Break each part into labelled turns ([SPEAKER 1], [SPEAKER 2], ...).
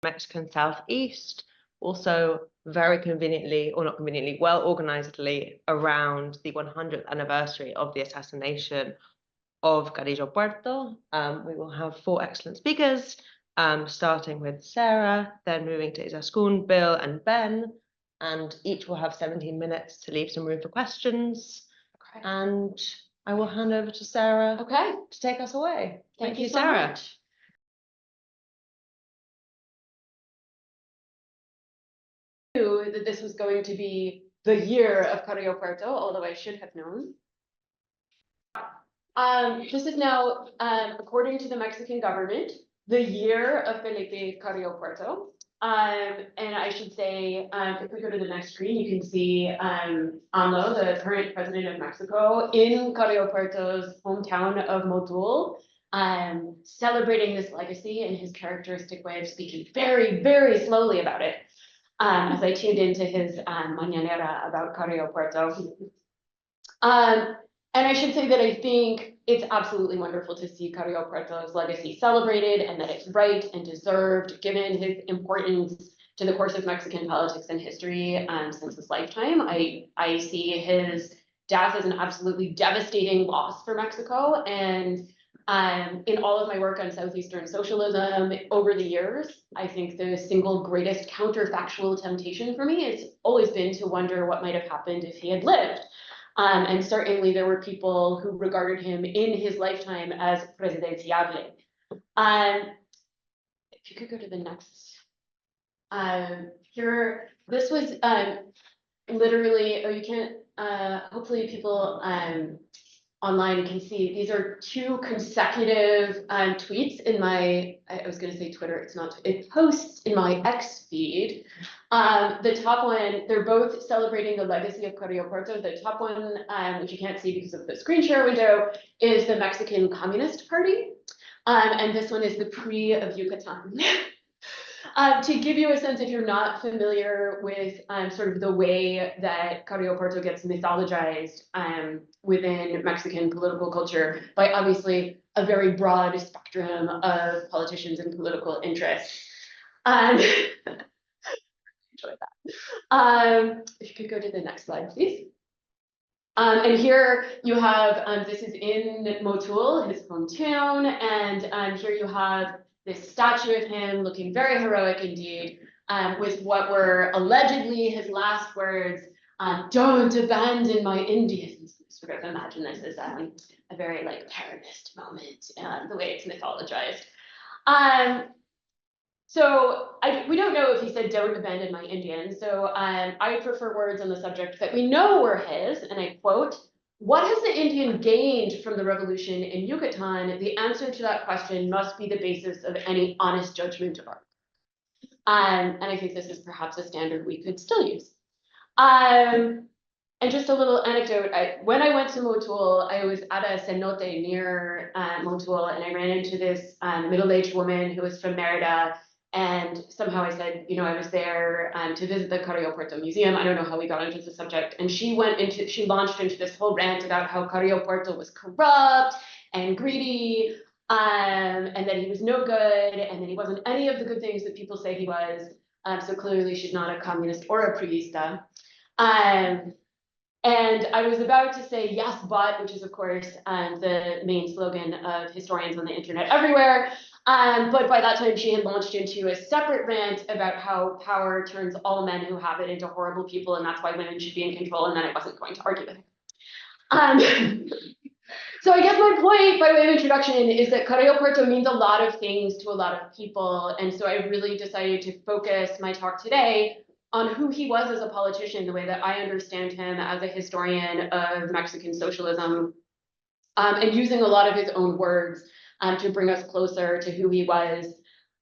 [SPEAKER 1] Mexican Southeast, also very conveniently, or not conveniently, well organizedly around the 100th anniversary of the assassination of Carrillo Puerto. We will have 4 excellent speakers, starting with Sarah, then moving to Izaskun, Bill, and Ben, and each will have 17 minutes to leave some room for questions.
[SPEAKER 2] Okay.
[SPEAKER 1] And I will hand over to Sarah to take us away.
[SPEAKER 2] Thank you, Sarah. So much. That this was going to be the year of Carrillo Puerto, although I should have known. This is now, according to the Mexican government, the year of Felipe Carrillo Puerto. And I should say, if we go to the next screen, you can see AMLO, the current president of Mexico, in Carrillo Puerto's hometown of Motul, celebrating this legacy in his characteristic way of speaking very, very slowly about it. As I tuned into his mañanera about Carrillo Puerto. And I should say that I think it's absolutely wonderful to see Carrillo Puerto's legacy celebrated, and that it's right and deserved, given his importance to the course of Mexican politics and history since his lifetime. I see his death as an absolutely devastating loss for Mexico, and in all of my work on Southeastern socialism over the years, I think the single greatest counterfactual temptation for me has always been to wonder what might have happened if he had lived. And certainly there were people who regarded him in his lifetime as presidenciable. If you could go to the next. Here, this was literally, or you can't, hopefully people online can see, these are 2 consecutive tweets in my, I was going to say Twitter, it's not, it posts in my X feed. The top one, they're both celebrating the legacy of Carrillo Puerto. The top one, which you can't see because of the screen share window, is the Mexican Communist Party. And this one is the PRI of Yucatan. To give you a sense, if you're not familiar with sort of the way that Carrillo Puerto gets mythologized within Mexican political culture by obviously a very broad spectrum of politicians and political interests. Enjoy that. If you could go to the next slide, please. And here you have, this is in Motul, his hometown, and here you have this statue of him looking very heroic indeed, with what were allegedly his last words, "Don't abandon my Indians." Sort of imagine this as a very like Peronist moment, the way it's mythologized. So we don't know if he said "don't abandon my Indians." So I prefer words on the subject that we know were his, and I quote, "What has the Indian gained from the revolution in Yucatan? The answer to that question must be the basis of any honest judgment of art." And I think this is perhaps a standard we could still use. And just a little anecdote, when I went to Motul, I was at a cenote near Motul, and I ran into this middle-aged woman who was from Merida. And somehow I said, you know, I was there to visit the Carrillo Puerto Museum. I don't know how we got into the subject. And she launched into this whole rant about how Carrillo Puerto was corrupt and greedy, and that he was no good, and that he wasn't any of the good things that people say he was. So clearly she's not a communist or a priista. And I was about to say yes, but, which is of course the main slogan of historians on the internet everywhere. But by that time she had launched into a separate rant about how power turns all men who have it into horrible people, and that's why women should be in control, and then I wasn't going to argue with her. So I guess my point by way of introduction is that Carrillo Puerto means a lot of things to a lot of people, and so I really decided to focus my talk today on who he was as a politician, the way that I understand him as a historian of Mexican socialism, and using a lot of his own words to bring us closer to who he was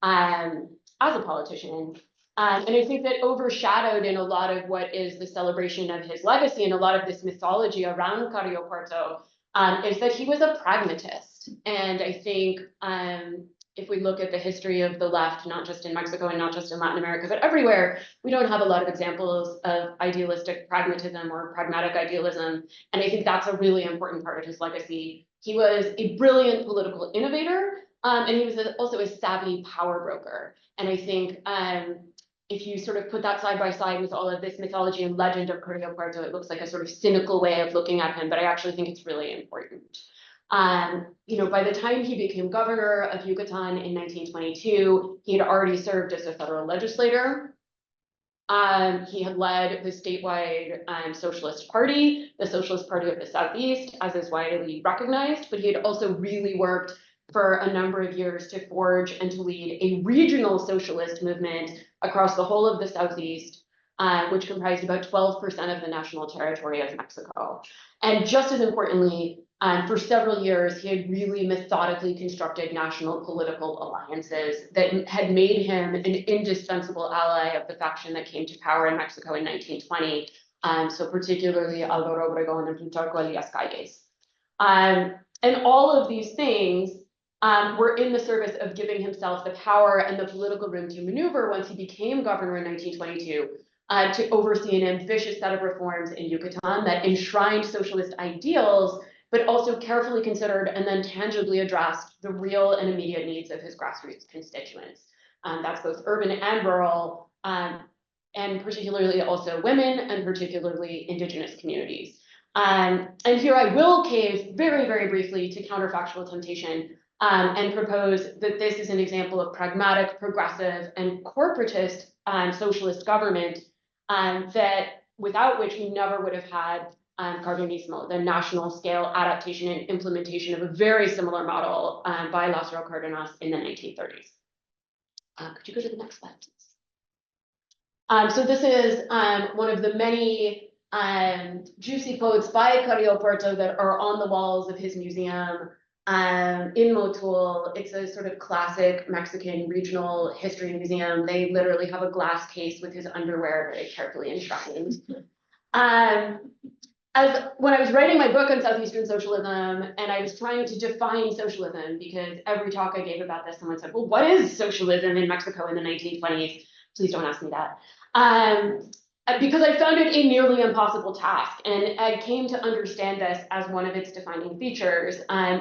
[SPEAKER 2] as a politician. And I think that overshadowed in a lot of what is the celebration of his legacy and a lot of this mythology around Carrillo Puerto is that he was a pragmatist. And I think if we look at the history of the left, not just in Mexico and not just in Latin America, but everywhere, we don't have a lot of examples of idealistic pragmatism or pragmatic idealism. And I think that's a really important part of his legacy. He was a brilliant political innovator, And he was also a savvy power broker. And I think if you sort of put that side by side with all of this mythology and legend of Carrillo Puerto, it looks like a sort of cynical way of looking at him, but I actually think it's really important. By the time he became governor of Yucatan in 1922, he had already served as a federal legislator. He had led the statewide Socialist Party, the Socialist Party of the Southeast, as is widely recognized, but he had also really worked for a number of years to forge and to lead a regional socialist movement across the whole of the Southeast, which comprised about 12% of the national territory of Mexico. And just as importantly, for several years, he had really methodically constructed national political alliances that had made him an indispensable ally of the faction that came to power in Mexico in 1920. So particularly Álvaro Obregón and Plutarco Elías Calles. And all of these things were in the service of giving himself the power and the political room to maneuver once he became governor in 1922 to oversee an ambitious set of reforms in Yucatan that enshrined socialist ideals, but also carefully considered and then tangibly addressed the real and immediate needs of his grassroots constituents. That's both urban and rural, and particularly also women and particularly indigenous communities. And here I will cave very, very briefly to counterfactual temptation and propose that this is an example of pragmatic, progressive, and corporatist socialist government that without which we never would have had Cardenismo, the national scale adaptation and implementation of a very similar model by Lázaro Cárdenas in the 1930s. Could you go to the next slide, please? So this is one of the many juicy quotes by Carrillo Puerto that are on the walls of his museum in Motul. It's a sort of classic Mexican regional history museum. They literally have a glass case with his underwear very carefully enshrined. When I was writing my book on Southeastern socialism, and I was trying to define socialism, because every talk I gave about this, someone said, well, what is socialism in Mexico in the 1920s? Please don't ask me that. Because I found it a nearly impossible task, and I came to understand this as one of its defining features.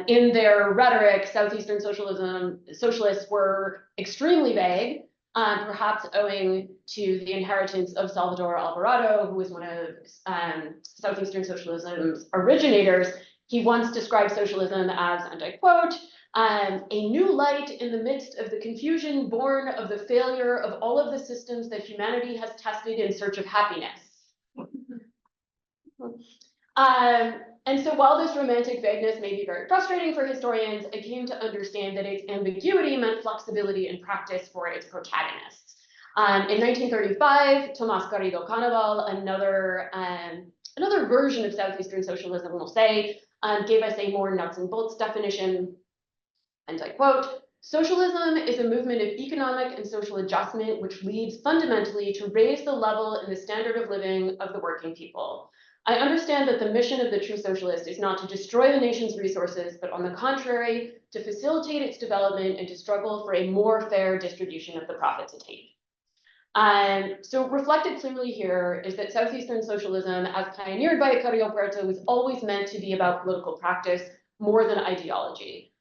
[SPEAKER 2] In their rhetoric, Southeastern socialists were extremely vague, perhaps owing to the inheritance of Salvador Alvarado, who was one of Southeastern socialism's originators. He once described socialism as, and I quote, a new light in the midst of the confusion born of the failure of all of the systems that humanity has tested in search of happiness. And so while this romantic vagueness may be very frustrating for historians, I came to understand that its ambiguity meant flexibility in practice for its protagonists. In 1935, Tomás Garrido Canaval, another version of Southeastern socialism, we'll say, gave us a more nuts and bolts definition. And I quote, socialism is a movement of economic and social adjustment which leads fundamentally to raise the level and the standard of living of the working people. I understand that the mission of the true socialist is not to destroy the nation's resources, but on the contrary, to facilitate its development and to struggle for a more fair distribution of the profits attained. So reflected clearly here is that Southeastern socialism, as pioneered by Carrillo Puerto, was always meant to be about political practice more than ideology.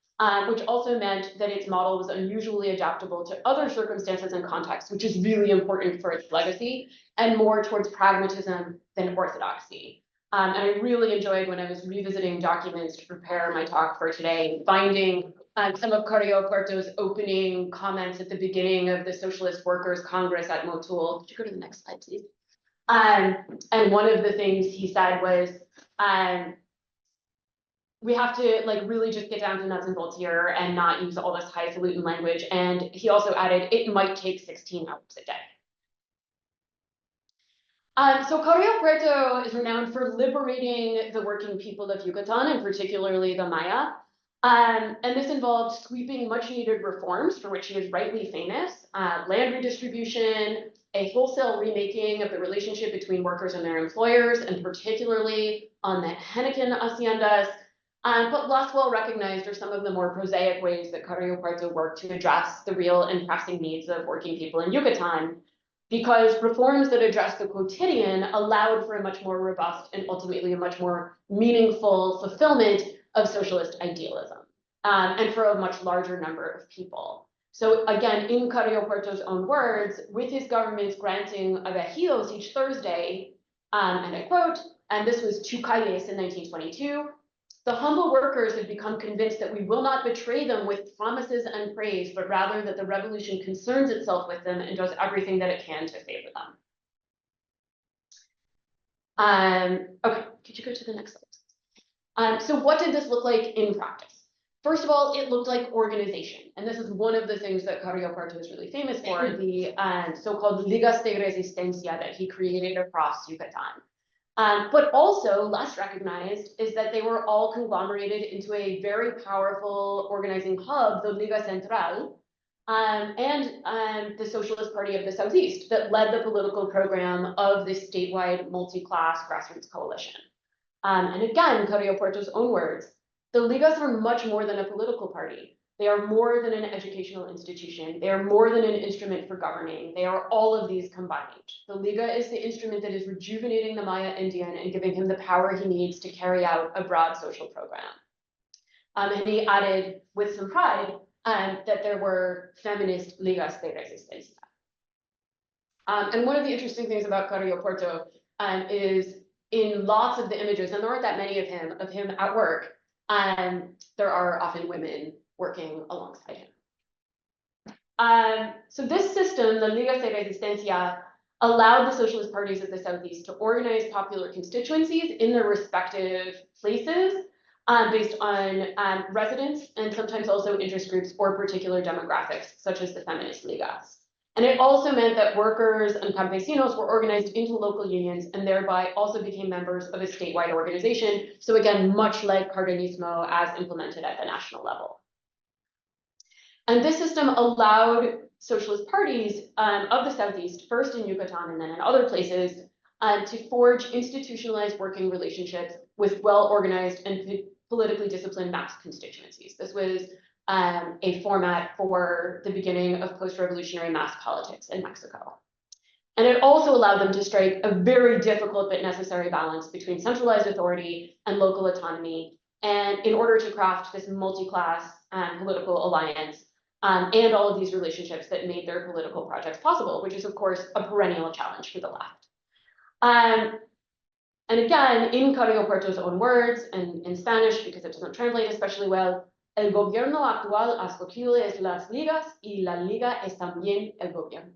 [SPEAKER 2] Which also meant that its model was unusually adaptable to other circumstances and contexts, which is really important for its legacy, and more towards pragmatism than orthodoxy. And I really enjoyed when I was revisiting documents to prepare my talk for today, finding some of Carrillo Puerto's opening comments at the beginning of the Socialist Workers' Congress at Motul. Could you go to the next slide, please? And one of the things he said was, we have to really just get down to nuts and bolts here and not use all this highfalutin language. And he also added, it might take 16 hours a day. So Carrillo Puerto is renowned for liberating the working people of Yucatan, and particularly the Maya. And this involved sweeping much needed reforms for which he is rightly famous, land redistribution, a wholesale remaking of the relationship between workers and their employers, and particularly on the Henneken haciendas. But less well recognized are some of the more prosaic ways that Carrillo Puerto worked to address the real and pressing needs of working people in Yucatan, because reforms that address the quotidian allowed for a much more robust and ultimately a much more meaningful fulfillment of socialist idealism. and for a much larger number of people. So again, in Carrillo Puerto's own words, with his government's granting of ejidos each Thursday, and I quote, and this was 2 calles in 1922, the humble workers have become convinced that we will not betray them with promises and praise, but rather that the revolution concerns itself with them and does everything that it can to favor them. Okay, could you go to the next slide? So what did this look like in practice? First of all, it looked like organization. And this is one of the things that Carrillo Puerto is really famous for, the so-called Ligas de Resistencia that he created across Yucatan. But also less recognized is that they were all conglomerated into a very powerful organizing hub, the Liga Central, and the Socialist Party of the Southeast that led the political program of this statewide multi-class grassroots coalition. And again, Carrillo Puerto's own words, the Ligas are much more than a political party. They are more than an educational institution. They are more than an instrument for governing. They are all of these combined. The Liga is the instrument that is rejuvenating the Maya Indian and giving him the power he needs to carry out a broad social program. And he added with some pride that there were feminist Ligas de Resistencia. And one of the interesting things about Carrillo Puerto is in lots of the images, and there aren't that many of him at work, there are often women working alongside him. So this system, the Liga de Resistencia, allowed the socialist parties of the Southeast to organize popular constituencies in their respective places based on residents and sometimes also interest groups or particular demographics, such as the feminist Ligas. And it also meant that workers and campesinos were organized into local unions and thereby also became members of a statewide organization. So again, much like Cardenismo as implemented at the national level. And this system allowed socialist parties of the Southeast, first in Yucatan and then in other places, to forge institutionalized working relationships with well-organized and politically disciplined mass constituencies. This was a format for the beginning of post-revolutionary mass politics in Mexico. And it also allowed them to strike a very difficult but necessary balance between centralized authority and local autonomy, and in order to craft this multi-class political alliance and all of these relationships that made their political projects possible, which is of course a perennial challenge for the left. And again, in Carrillo Puerto's own words, and in Spanish, because it doesn't translate especially well, el gobierno actual ha escogido las ligas y la liga es también el gobierno.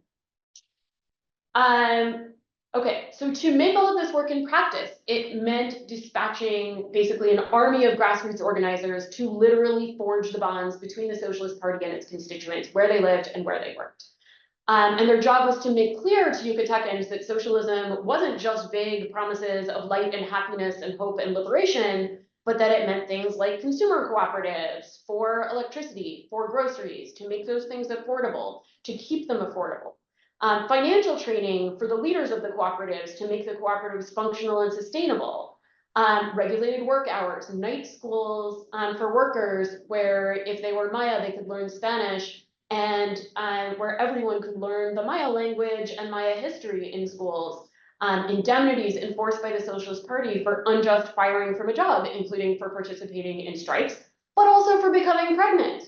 [SPEAKER 2] Okay, so to make all of this work in practice, it meant dispatching basically an army of grassroots organizers to literally forge the bonds between the Socialist Party and its constituents, where they lived and where they worked. And their job was to make clear to Yucatecans that socialism wasn't just vague promises of light and happiness and hope and liberation, but that it meant things like consumer cooperatives for electricity, for groceries, to make those things affordable, to keep them affordable. Financial training for the leaders of the cooperatives to make the cooperatives functional and sustainable. Regulated work hours, night schools for workers where if they were Maya, they could learn Spanish, and where everyone could learn the Maya language and Maya history in schools. Indemnities enforced by the Socialist Party for unjust firing from a job, including for participating in strikes, but also for becoming pregnant.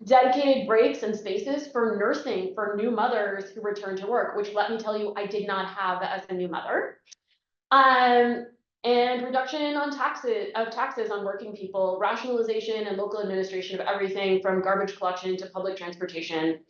[SPEAKER 2] Dedicated breaks and spaces for nursing for new mothers who return to work, which let me tell you, I did not have as a new mother. And reduction on taxes on working people, rationalization and local administration of everything from garbage collection to public transportation.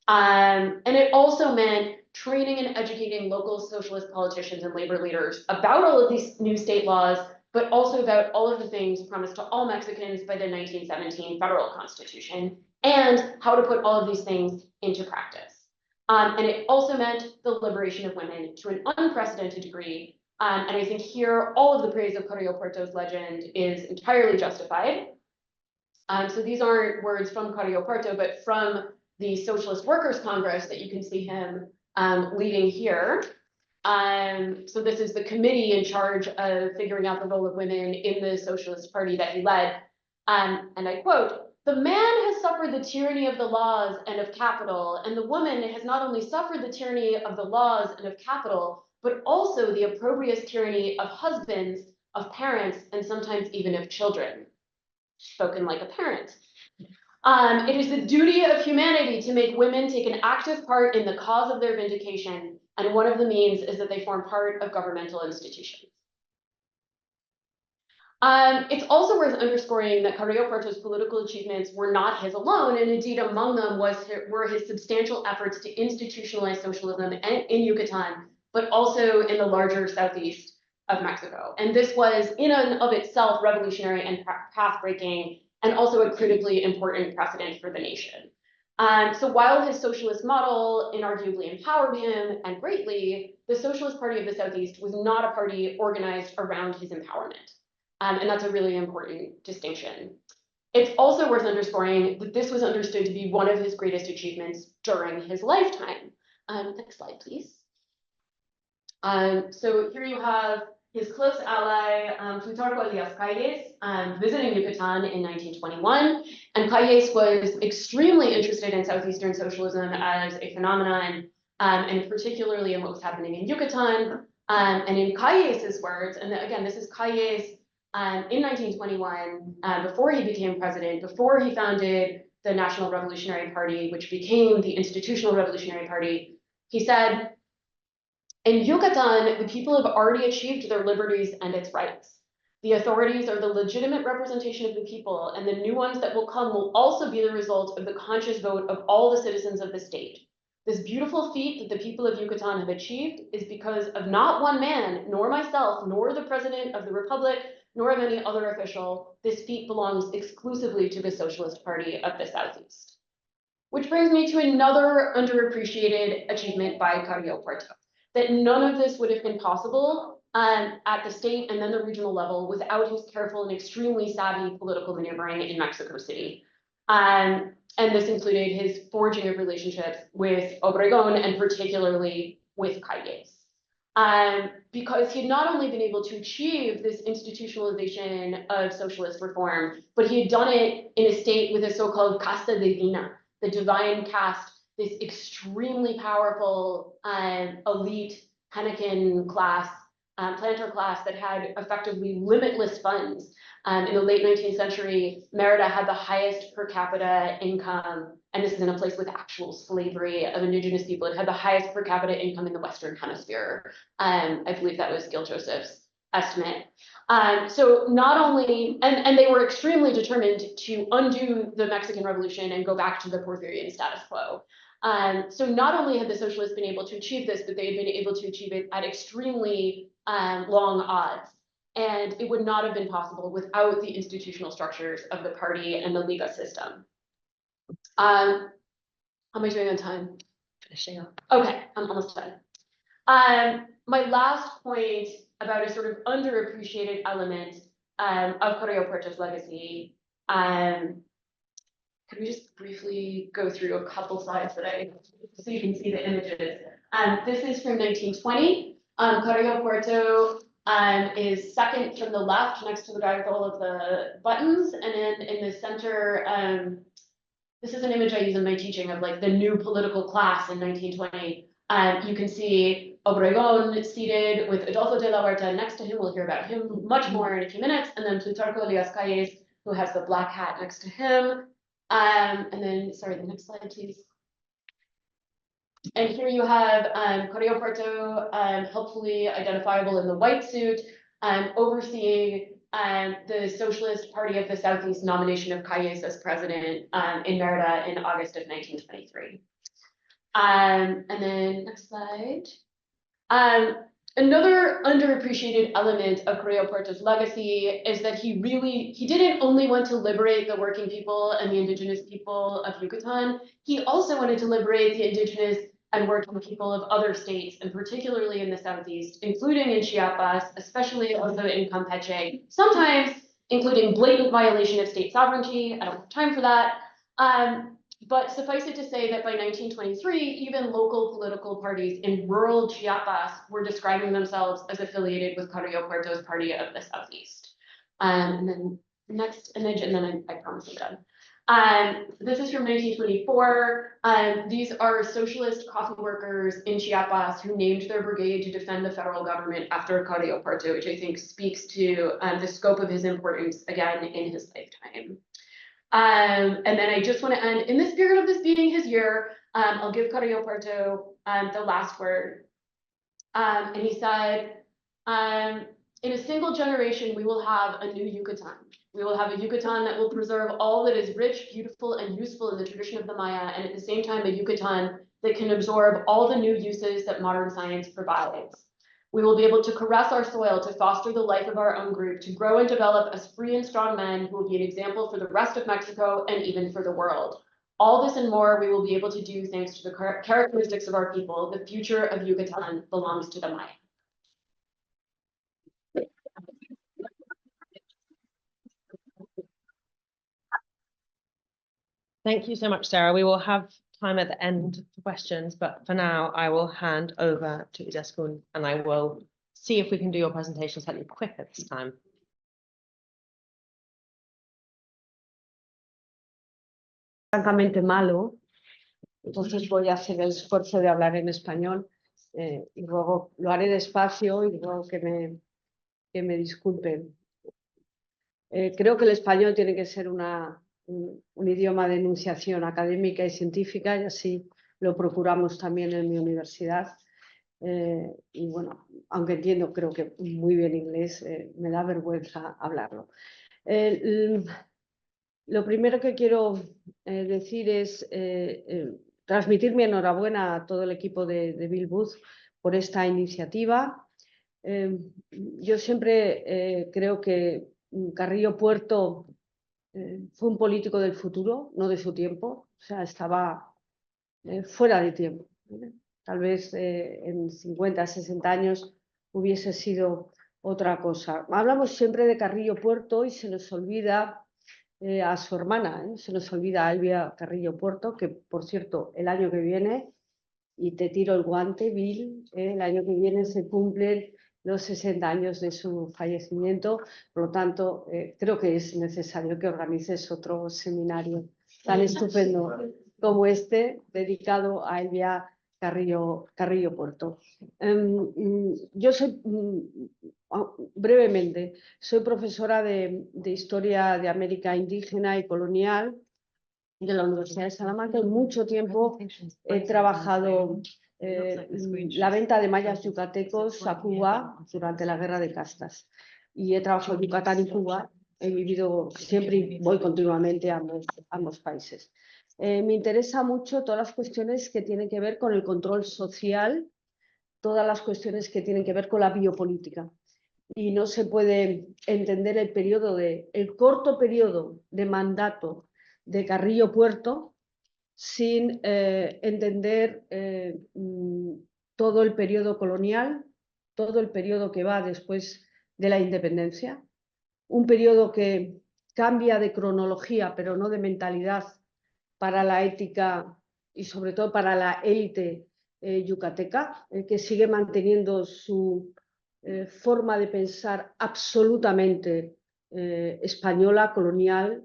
[SPEAKER 2] And it also meant training and educating local socialist politicians and labor leaders about all of these new state laws, but also about all of the things promised to all Mexicans by the 1917 federal constitution, and how to put all of these things into practice. And it also meant the liberation of women to an unprecedented degree. And I think here, all of the praise of Carrillo Puerto's legend is entirely justified. So these aren't words from Carrillo Puerto, but from the Socialist Workers Congress that you can see him leading here. So this is the committee in charge of figuring out the role of women in the Socialist Party that he led. And I quote, "The man has suffered the tyranny of the laws and of capital, and the woman has not only suffered the tyranny of the laws and of capital, but also the opprobrious tyranny of husbands, of parents, and sometimes even of children." spoken like a parent. It is the duty of humanity to make women take an active part in the cause of their vindication, and one of the means is that they form part of governmental institutions. It's also worth underscoring that Carrillo Puerto's political achievements were not his alone, and indeed among them were his substantial efforts to institutionalize socialism in Yucatan, but also in the larger southeast of Mexico. And this was in and of itself revolutionary and path-breaking, and also a critically important precedent for the nation. So while his socialist model inarguably empowered him and greatly, the Socialist Party of the Southeast was not a party organized around his empowerment. And that's a really important distinction. It's also worth underscoring that this was understood to be one of his greatest achievements during his lifetime. Next slide, please. So here you have his close ally, Plutarco Elias Calles, visiting Yucatan in 1921. And Calles was extremely interested in Southeastern socialism as a phenomenon, and particularly in what was happening in Yucatan. And in Calles' words, and again, this is Calles in 1921, before he became president, before he founded the National Revolutionary Party, which became the Institutional Revolutionary Party, he said, "In Yucatan, the people have already achieved their liberties and its rights. The authorities are the legitimate representation of the people, and the new ones that will come will also be the result of the conscious vote of all the citizens of the state. This beautiful feat that the people of Yucatan have achieved is because of not one man, nor myself, nor the president of the republic, nor of any other official. This feat belongs exclusively to the Socialist Party of the Southeast." Which brings me to another underappreciated achievement by Carrillo Puerto, that none of this would have been possible at the state and then the regional level without his careful and extremely savvy political maneuvering in Mexico City. And this included his forging of relationships with Obregón and particularly with Calles. Because he had not only been able to achieve this institutionalization of socialist reform, but he had done it in a state with a so-called casta divina, the divine caste, this extremely powerful elite Henequen class, planter class that had effectively limitless funds. In the late 19th century, Merida had the highest per capita income, and this is in a place with actual slavery of indigenous people. It had the highest per capita income in the Western Hemisphere. I believe that was Gil Joseph's estimate. So not only, and they were extremely determined to undo the Mexican Revolution and go back to the Porfirian status quo. So not only had the socialists been able to achieve this, but they had been able to achieve it at extremely long odds. And it would not have been possible without the institutional structures of the party and the Liga system. How am I doing on time?
[SPEAKER 1] Finishing up.
[SPEAKER 2] Okay, I'm almost done. My last point about a sort of underappreciated element of Carrillo Puerto's legacy. Could we just briefly go through a couple slides so you can see the images? This is from 1920. Carrillo Puerto is second from the left next to the guy with all of the buttons. And then in the center, this is an image I use in my teaching of like the new political class in 1920. You can see Obregón seated with Adolfo de la Huerta next to him. We'll hear about him much more in a few minutes. And then Plutarco Elias Calles, who has the black hat next to him. And then, sorry, the next slide, please. And here you have Carrillo Puerto, helpfully identifiable in the white suit, overseeing the Socialist Party of the Southeast nomination of Calles as president in Merida in August of 1923. And then next slide. Another underappreciated element of Carrillo Puerto's legacy is that he didn't only want to liberate the working people and the indigenous people of Yucatan, he also wanted to liberate the indigenous and working people of other states, and particularly in the Southeast, including in Chiapas, especially also in Campeche, sometimes including blatant violation of state sovereignty. I don't have time for that. But suffice it to say that by 1923, even local political parties in rural Chiapas were describing themselves as affiliated with Carrillo Puerto's Party of the Southeast. And then next image, and then I promise I'm This is from 1924. These are socialist coffee workers in Chiapas who named their brigade to defend the federal government after Carrillo Puerto, which I think speaks to the scope of his importance again in his lifetime. And then I just want to end, in the spirit of this being his year, I'll give Carrillo Puerto the last word. And he said, in a single generation, we will have a new Yucatan. We will have a Yucatan that will preserve all that is rich, beautiful, and useful in the tradition of the Maya, and at the same time, a Yucatan that can absorb all the new uses that modern science provides. We will be able to caress our soil to foster the life of our own group, to grow and develop as free and strong men who will be an example for the rest of Mexico and even for the world. All this and more we will be able to do thanks to the characteristics of our people. The future of Yucatan belongs to the Maya.
[SPEAKER 1] Thank you so much, Sarah. We will have time at the end for questions, but for now, I will hand over to Izaskun and I will see if we can do your presentation slightly quicker this time.
[SPEAKER 3] Francamente malo, entonces voy a hacer el esfuerzo de hablar en español y luego lo haré despacio y luego que me disculpen. Creo que el español tiene que ser un idioma de enunciación académica y científica y así lo procuramos también en mi universidad. Y bueno, aunque entiendo, creo que muy bien inglés, me da vergüenza hablarlo. Lo primero que quiero decir es transmitir mi enhorabuena a todo el equipo de Bill Booth por esta iniciativa. Yo siempre creo que Carrillo Puerto fue un político del futuro, no de su tiempo, o sea, estaba fuera de tiempo. Tal vez en 50, 60 años hubiese sido otra cosa. Hablamos siempre de Carrillo Puerto y se nos olvida a su hermana, se nos olvida a Elvia Carrillo Puerto, que por cierto, el año que viene, y te tiro el guante, Bill, el año que viene se cumplen los 60 años de su fallecimiento, por lo tanto, creo que es necesario que organices otro seminario tan estupendo como este, dedicado a Elvia Carrillo Puerto. Yo soy, brevemente, soy profesora de Historia de América Indígena y Colonial de la Universidad de Salamanca y mucho tiempo he trabajado la venta de mayas yucatecos a Cuba durante la Guerra de Castas. Y he trabajado en Yucatán y Cuba, he vivido siempre y voy continuamente a ambos países. Me interesa mucho todas las cuestiones que tienen que ver con el control social, todas las cuestiones que tienen que ver con la biopolítica. Y no se puede entender el corto periodo de mandato de Carrillo Puerto sin entender todo el periodo colonial, todo el periodo que va después de la independencia, un periodo que cambia de cronología, pero no de mentalidad, para la ética y sobre todo para la élite yucateca, que sigue manteniendo su forma de pensar absolutamente española, colonial,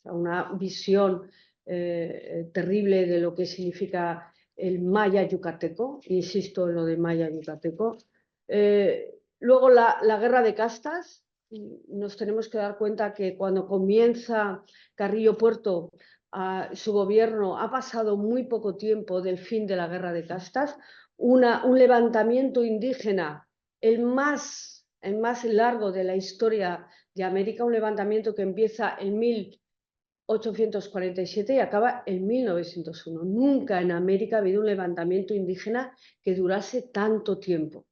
[SPEAKER 3] una visión terrible de lo que significa el maya yucateco, insisto en lo de maya yucateco. Luego la guerra de castas, nos tenemos que dar cuenta que cuando comienza Carrillo Puerto, su gobierno ha pasado muy poco tiempo del fin de la guerra de castas, un levantamiento indígena, el más largo de la historia de América, un levantamiento que empieza en 1847 y acaba en 1901. Nunca en América ha habido un levantamiento indígena que durase tanto tiempo,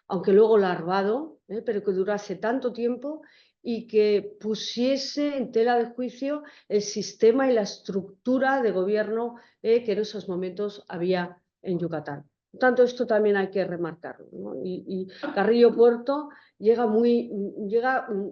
[SPEAKER 3] aunque luego larvado, pero que durase tanto tiempo y que pusiese en tela de juicio el sistema y la estructura de gobierno que en esos momentos había en Yucatán. Por tanto, esto también hay que remarcarlo, ¿no? Y Carrillo Puerto llega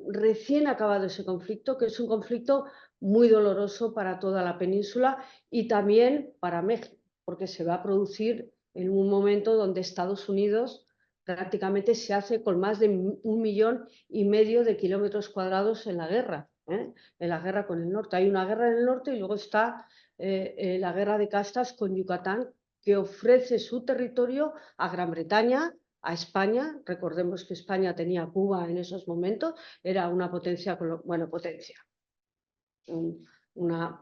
[SPEAKER 3] recién acabado ese conflicto, que es un conflicto muy doloroso para toda la península y también para México, porque se va a producir en un momento donde Estados Unidos prácticamente se hace con más de 1,5 millones de kilómetros cuadrados en la guerra. en la guerra con el norte. Hay una guerra en el norte y luego está la guerra de castas con Yucatán, que ofrece su territorio a Gran Bretaña, a España. Recordemos que España tenía Cuba en esos momentos, era una potencia, bueno, potencia,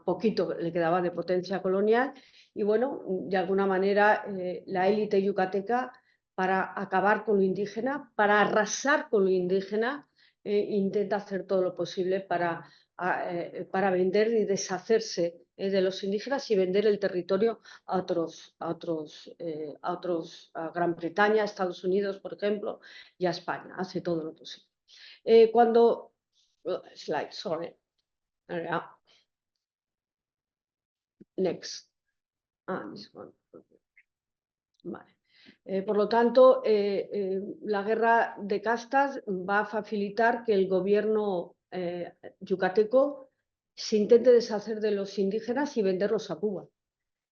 [SPEAKER 3] poquito le quedaba de potencia colonial, y bueno, de alguna manera la élite yucateca, para acabar con lo indígena, para arrasar con lo indígena, intenta hacer todo lo posible para vender y deshacerse de los indígenas y vender el territorio a Gran Bretaña, a Estados Unidos, por ejemplo, y a España. Hace todo lo posible. Slide, sorry. Next. This one. Vale. Por lo tanto, la guerra de castas va a facilitar que el gobierno yucateco se intente deshacer de los indígenas y venderlos a Cuba.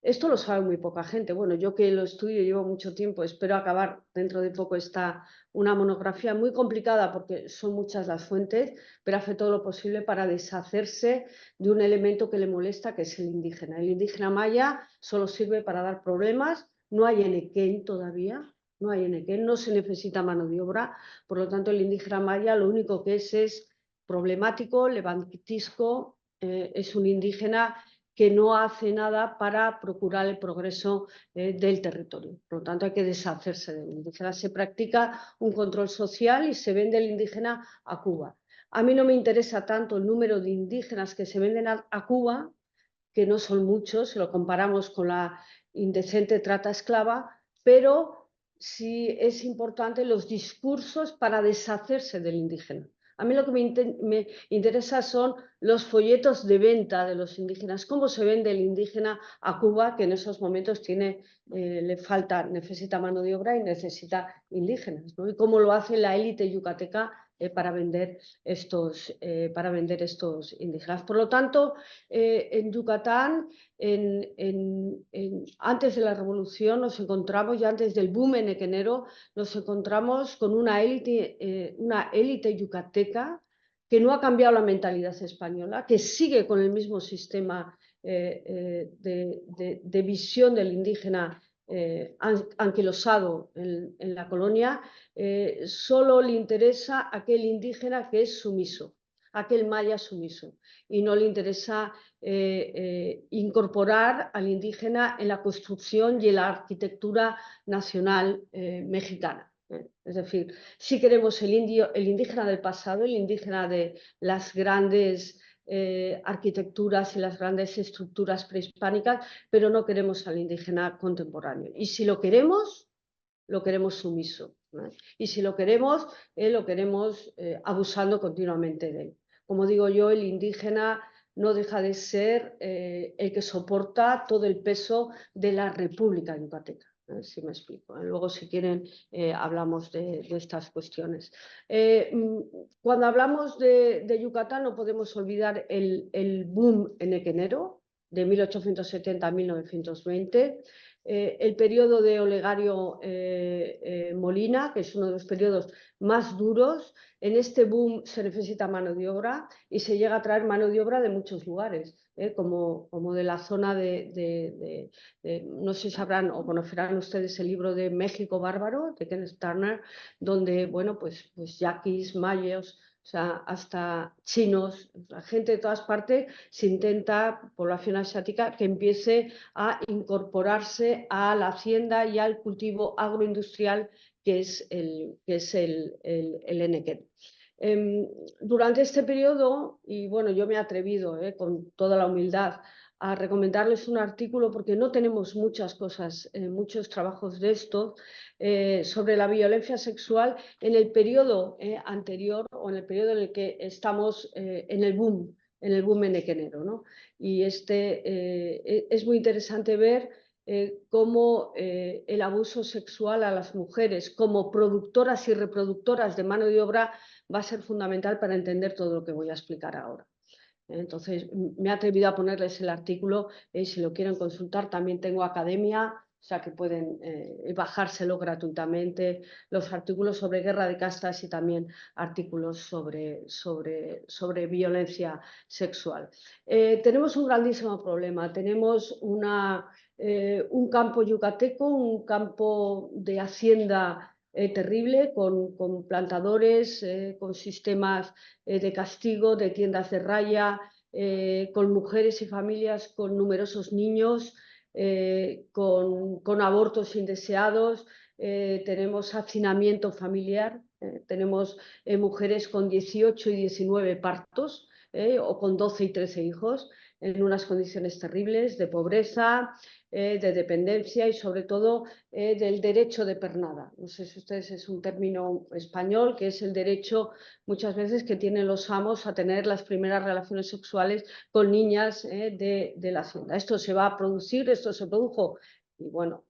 [SPEAKER 3] Esto lo sabe muy poca gente. Bueno, yo que lo estudio llevo mucho tiempo, espero acabar dentro de poco una monografía muy complicada porque son muchas las fuentes, pero hace todo lo posible para deshacerse de un elemento que le molesta, que es el indígena. El indígena maya solo sirve para dar problemas, no hay enequén todavía, no hay enequén, no se necesita mano de obra, por lo tanto el indígena maya lo único que es problemático, levantisco, es un indígena que no hace nada para procurar el progreso del territorio. Por lo tanto, hay que deshacerse del indígena. Se practica un control social y se vende el indígena a Cuba. A mí no me interesa tanto el número de indígenas que se venden a Cuba, que no son muchos, si lo comparamos con la indecente trata esclava, pero sí es importante los discursos para deshacerse del indígena. A mí lo que me interesa son los folletos de venta de los indígenas, cómo se vende el indígena a Cuba, que en esos momentos necesita mano de obra y necesita indígenas, ¿no? Y cómo lo hace la élite yucateca para vender estos indígenas. Por lo tanto, en Yucatán, antes de la revolución nos encontramos, ya antes del boom enequenero, nos encontramos con una élite yucateca que no ha cambiado la mentalidad española, que sigue con el mismo sistema de visión del indígena anquilosado en la colonia. Solo le interesa aquel indígena que es sumiso, aquel maya sumiso, y no le interesa incorporar al indígena en la construcción y en la arquitectura nacional mexicana. Es decir, si queremos el indígena del pasado, el indígena de las grandes arquitecturas y las grandes estructuras prehispánicas, pero no queremos al indígena contemporáneo. Y si lo queremos sumiso, ¿no? Y si lo queremos abusando continuamente de él. Como digo yo, el indígena no deja de ser el que soporta todo el peso de la República Yucateca. Si me explico. Luego, si quieren, hablamos de estas cuestiones. Cuando hablamos de Yucatán, no podemos olvidar el boom enequenero de 1870 a 1920. El periodo de Olegario Molina, que es uno de los periodos más duros. En este boom se necesita mano de obra y se llega a traer mano de obra de muchos lugares, como de la zona no sé si sabrán o conocerán ustedes el libro de México Bárbaro, de Kenneth Turner, donde, bueno, pues yaquis, mayos, o sea, hasta chinos, la gente de todas partes se intenta, población asiática, que empiece a incorporarse a la hacienda y al cultivo agroindustrial que es el enequén. Durante este periodo, y bueno, yo me he atrevido con toda la humildad a recomendarles un artículo porque no tenemos muchas cosas, muchos trabajos de esto, sobre la violencia sexual en el periodo anterior o en el periodo en el que estamos en el boom enequenero, ¿no? Y es muy interesante ver cómo el abuso sexual a las mujeres como productoras y reproductoras de mano de obra va a ser fundamental para entender todo lo que voy a explicar ahora. Entonces, me he atrevido a ponerles el artículo, si lo quieren consultar. También tengo academia o sea que pueden bajárselo gratuitamente, los artículos sobre guerra de castas y también artículos sobre violencia sexual. Tenemos un grandísimo problema, tenemos un campo yucateco, un campo de hacienda terrible, con plantadores, con sistemas de castigo, de tiendas de raya, con mujeres y familias con numerosos niños, con abortos indeseados, tenemos hacinamiento familiar, tenemos mujeres con 18 y 19 partos, o con 12 y 13 hijos, en unas condiciones terribles de pobreza, de dependencia y sobre todo del derecho de pernada. No sé si ustedes es un término español, que es el derecho muchas veces que tienen los amos a tener las primeras relaciones sexuales con niñas de la hacienda. Esto se va a producir, esto se produjo y bueno,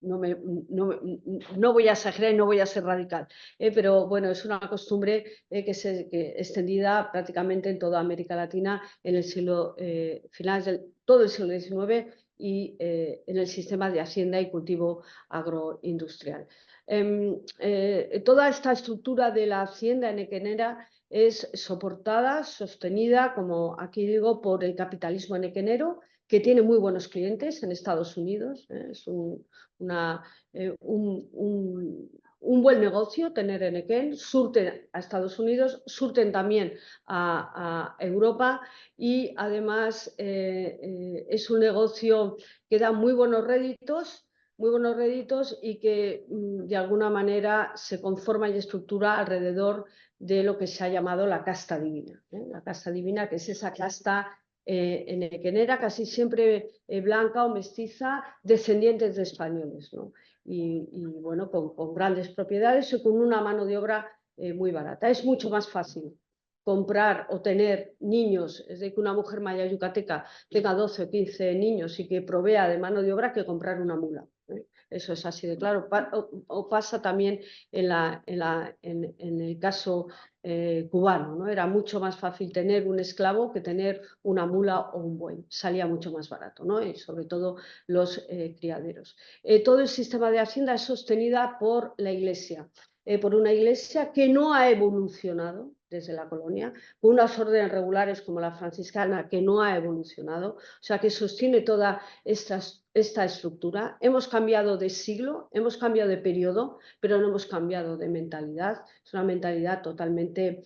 [SPEAKER 3] no voy a exagerar y no voy a ser radical, pero bueno, es una costumbre que extendida prácticamente en toda América Latina en el siglo, finales de todo el siglo XIX y en el sistema de hacienda y cultivo agroindustrial. Toda esta estructura de la hacienda enequenera es soportada, sostenida, como aquí digo, por el capitalismo enequenero, que tiene muy buenos clientes en Estados Unidos. Es un buen negocio tener Enequén, surten a Estados Unidos, surten también a Europa y además es un negocio que da muy buenos réditos y que de alguna manera se conforma y estructura alrededor de lo que se ha llamado la casta divina. La casta divina, que es esa casta enequenera, casi siempre blanca o mestiza, descendientes de españoles, ¿no? Y bueno, con grandes propiedades y con una mano de obra muy barata. Es mucho más fácil comprar o tener niños, es decir, que una mujer maya yucateca tenga 12 o 15 niños y que provea de mano de obra que comprar una mula. Eso es así de claro. O pasa también en el caso cubano, ¿no? Era mucho más fácil tener un esclavo que tener una mula o un buey. Salía mucho más barato, ¿no? Y sobre todo los criaderos. Todo el sistema de hacienda es sostenida por la Iglesia. Por una Iglesia que no ha evolucionado desde la colonia, con unas órdenes regulares como la franciscana que no ha evolucionado, o sea que sostiene toda esta estructura. Hemos cambiado de siglo, hemos cambiado de periodo, pero no hemos cambiado de mentalidad. Es una mentalidad totalmente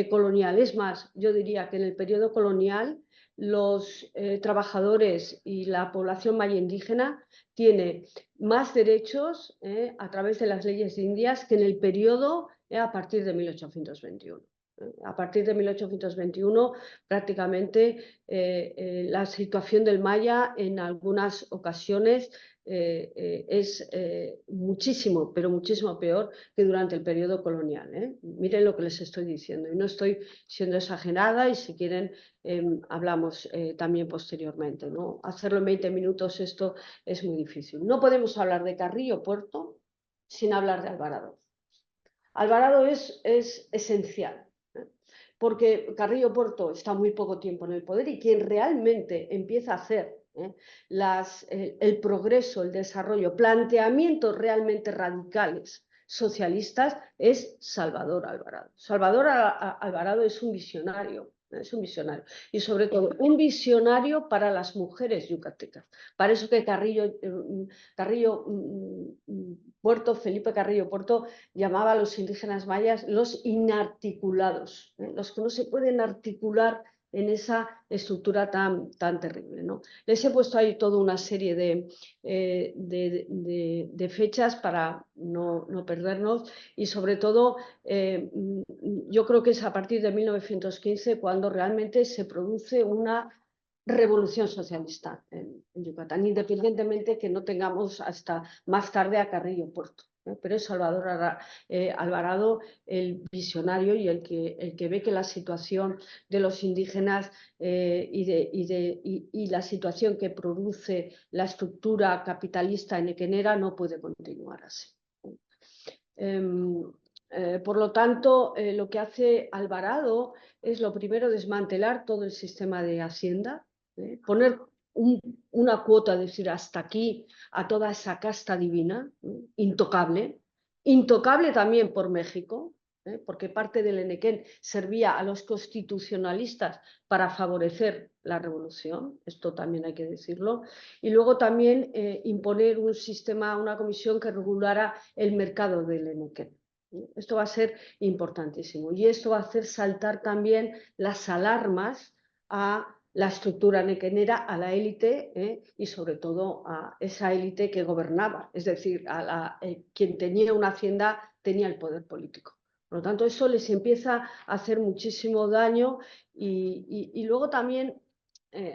[SPEAKER 3] colonial. Es más, yo diría que en el periodo colonial los trabajadores y la población maya indígena tiene más derechos a través de las leyes indias que en el periodo a partir de 1821. A partir de 1821 prácticamente la situación del maya en algunas ocasiones es muchísimo, pero muchísimo peor que durante el periodo colonial. Miren lo que les estoy diciendo y no estoy siendo exagerada y si quieren hablamos también posteriormente, ¿no? Hacerlo en 20 minutos esto es muy difícil. No podemos hablar de Carrillo Puerto sin hablar de Alvarado. Alvarado es esencial, porque Carrillo Puerto está muy poco tiempo en el poder y quien realmente empieza a hacer el progreso, el desarrollo, planteamientos realmente radicales socialistas es Salvador Alvarado. Salvador Alvarado es un visionario. Es un visionario y sobre todo un visionario para las mujeres yucatecas. Para eso que Puerto, Felipe Carrillo Puerto llamaba a los indígenas mayas los inarticulados, los que no se pueden articular en esa estructura tan terrible, ¿no? Les he puesto ahí toda una serie de fechas para no perdernos y sobre todo yo creo que es a partir de 1915 cuando realmente se produce una revolución socialista en Yucatán, independientemente que no tengamos hasta más tarde a Carrillo Puerto. Pero es Salvador Alvarado el visionario y el que ve que la situación de los indígenas y la situación que produce la estructura capitalista enequenera no puede continuar así. Por lo tanto, lo que hace Alvarado es lo primero desmantelar todo el sistema de hacienda, poner una cuota, es decir, hasta aquí, a toda esa casta divina, intocable también por México, porque parte del Enequén servía a los constitucionalistas para favorecer la revolución, esto también hay que decirlo, y luego también imponer un sistema, una comisión que regulara el mercado del Enequén. Esto va a ser importantísimo y esto va a hacer saltar también las alarmas a la estructura nequenera, a la élite y sobre todo a esa élite que gobernaba, es decir, quien tenía una hacienda tenía el poder político. Por lo tanto, eso les empieza a hacer muchísimo daño y luego también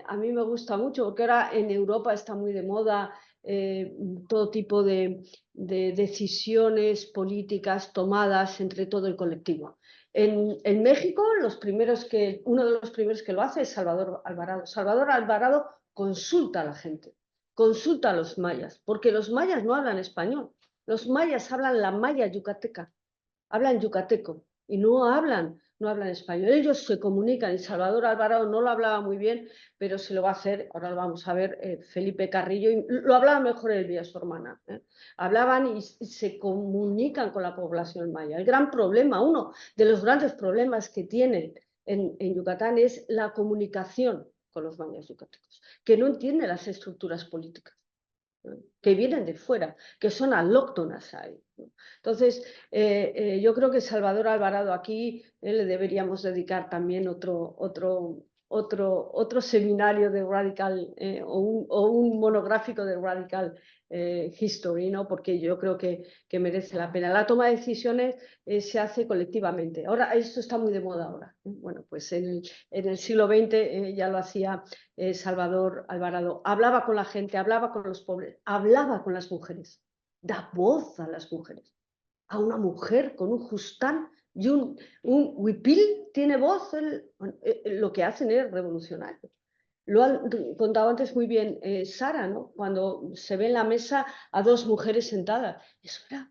[SPEAKER 3] a mí me gusta mucho porque ahora en Europa está muy de moda todo tipo de decisiones políticas tomadas entre todo el colectivo. En México, uno de los primeros que lo hace es Salvador Alvarado. Salvador Alvarado consulta a la gente, consulta a los mayas, porque los mayas no hablan español. Los mayas hablan la maya yucateca, hablan yucateco y no hablan español. Ellos se comunican y Salvador Alvarado no lo hablaba muy bien, pero se lo va a hacer, ahora lo vamos a ver, Felipe Carrillo, y lo hablaba mejor Elvia, su hermana. Hablaban y se comunican con la población maya. El gran problema, uno de los grandes problemas que tienen en Yucatán es la comunicación con los mayas yucatecos, que no entienden las estructuras políticas, que vienen de fuera, que son alóctonas ahí. Entonces, yo creo que Salvador Alvarado aquí le deberíamos dedicar también otro seminario de Radical o un monográfico de Radical History, ¿no? Porque yo creo que merece la pena. La toma de decisiones se hace colectivamente. Ahora, esto está muy de moda ahora. Bueno, pues en el siglo XX ya lo hacía Salvador Alvarado. Hablaba con la gente, hablaba con los pobres, hablaba con las mujeres. Da voz a las mujeres. A una mujer con un justán y un huipil tiene voz. Lo que hacen es revolucionario. Lo ha contado antes muy bien Sara, ¿no? Cuando se ve en la mesa a dos mujeres sentadas. Eso era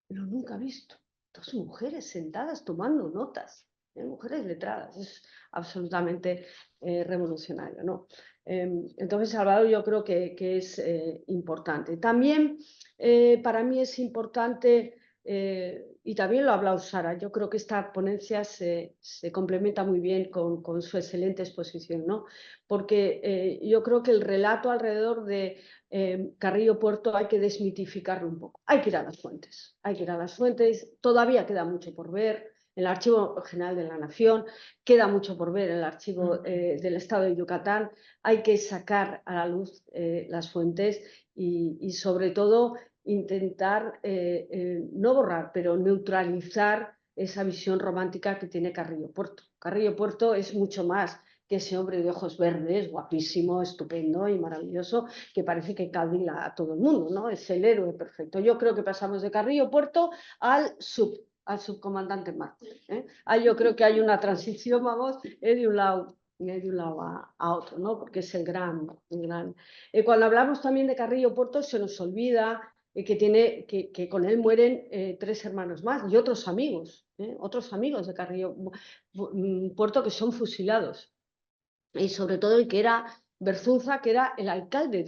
[SPEAKER 3] lo nunca visto. Dos mujeres sentadas tomando notas. Mujeres letradas. Es absolutamente revolucionario, ¿no? Entonces, Salvador, yo creo que es importante. También para mí es importante, y también lo ha hablado Sara, yo creo que esta ponencia se complementa muy bien con su excelente exposición, ¿no? Porque yo creo que el relato alrededor de Carrillo Puerto hay que desmitificarlo un poco. Hay que ir a las fuentes, todavía queda mucho por ver. En el Archivo General de la Nación queda mucho por ver, en el Archivo del Estado de Yucatán hay que sacar a la luz las fuentes y sobre todo intentar no borrar, pero neutralizar esa visión romántica que tiene Carrillo Puerto. Carrillo Puerto es mucho más que ese hombre de ojos verdes, guapísimo, estupendo y maravilloso, que parece que caldila a todo el mundo, ¿no? Es el héroe perfecto. Yo creo que pasamos de Carrillo Puerto al subcomandante Mártir. Ahí yo creo que hay una transición, vamos, de un lado a otro, ¿no? Porque es el gran. Cuando hablamos también de Carrillo Puerto se nos olvida que con él mueren 3 hermanos más y otros amigos de Carrillo Puerto que son fusilados. Y sobre todo el que era Berzunza, que era el alcalde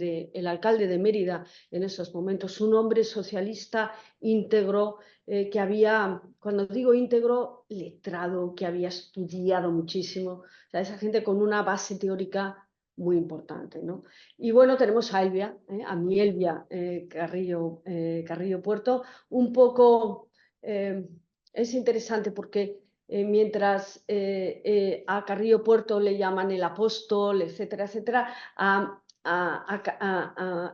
[SPEAKER 3] de Mérida en esos momentos, un hombre socialista íntegro, que había, cuando digo íntegro, letrado, que había estudiado muchísimo, o sea, esa gente con una base teórica muy importante, ¿no? Y bueno, tenemos a Elvia, a mi Elvia Carrillo Puerto, un poco, es interesante porque mientras a Carrillo Puerto le llaman el apóstol, etcétera, etcétera, a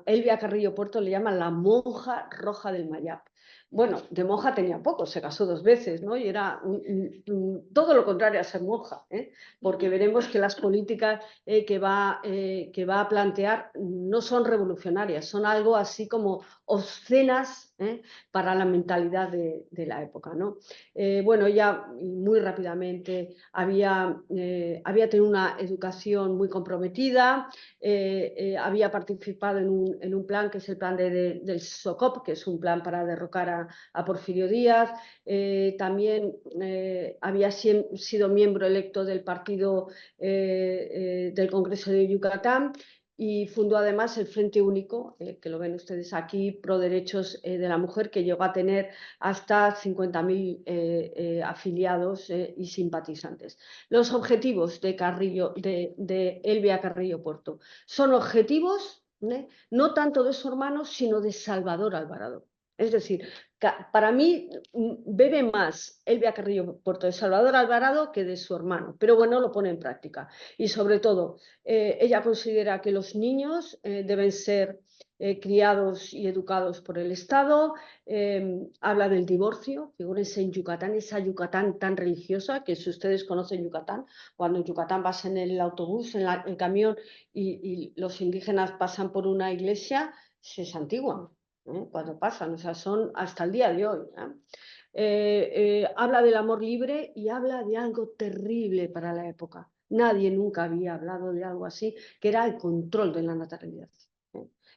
[SPEAKER 3] Elvia Carrillo Puerto le llaman la monja roja del Mayap. Bueno, de monja tenía poco, se casó 2 veces, ¿no? Y era todo lo contrario a ser monja, porque veremos que las políticas que va a plantear no son revolucionarias, son algo así como obscenas para la mentalidad de la época, ¿no? Bueno, ella muy rápidamente había tenido una educación muy comprometida, había participado en un plan que es el plan del SOCOP, que es un plan para derrocar a Porfirio Díaz. También había sido miembro electo del partido del Congreso de Yucatán y fundó además el Frente Único, que lo ven ustedes aquí, pro derechos de la mujer, que llegó a tener hasta 50.000 afiliados y simpatizantes. Los objetivos de Elvia Carrillo Puerto son objetivos no tanto de su hermano, sino de Salvador Alvarado. Es decir, para mí bebe más Elvia Carrillo Puerto de Salvador Alvarado que de su hermano, pero bueno, lo pone en práctica. Y sobre todo, ella considera que los niños deben ser criados y educados por el Estado, habla del divorcio, figúrense en Yucatán, esa Yucatán tan religiosa, que si ustedes conocen Yucatán, cuando en Yucatán vas en el autobús, en el camión y los indígenas pasan por una iglesia, se santiguan. Cuando pasan, o sea, son hasta el día de hoy. Habla del amor libre y habla de algo terrible para la época. Nadie nunca había hablado de algo así, que era el control de la natalidad.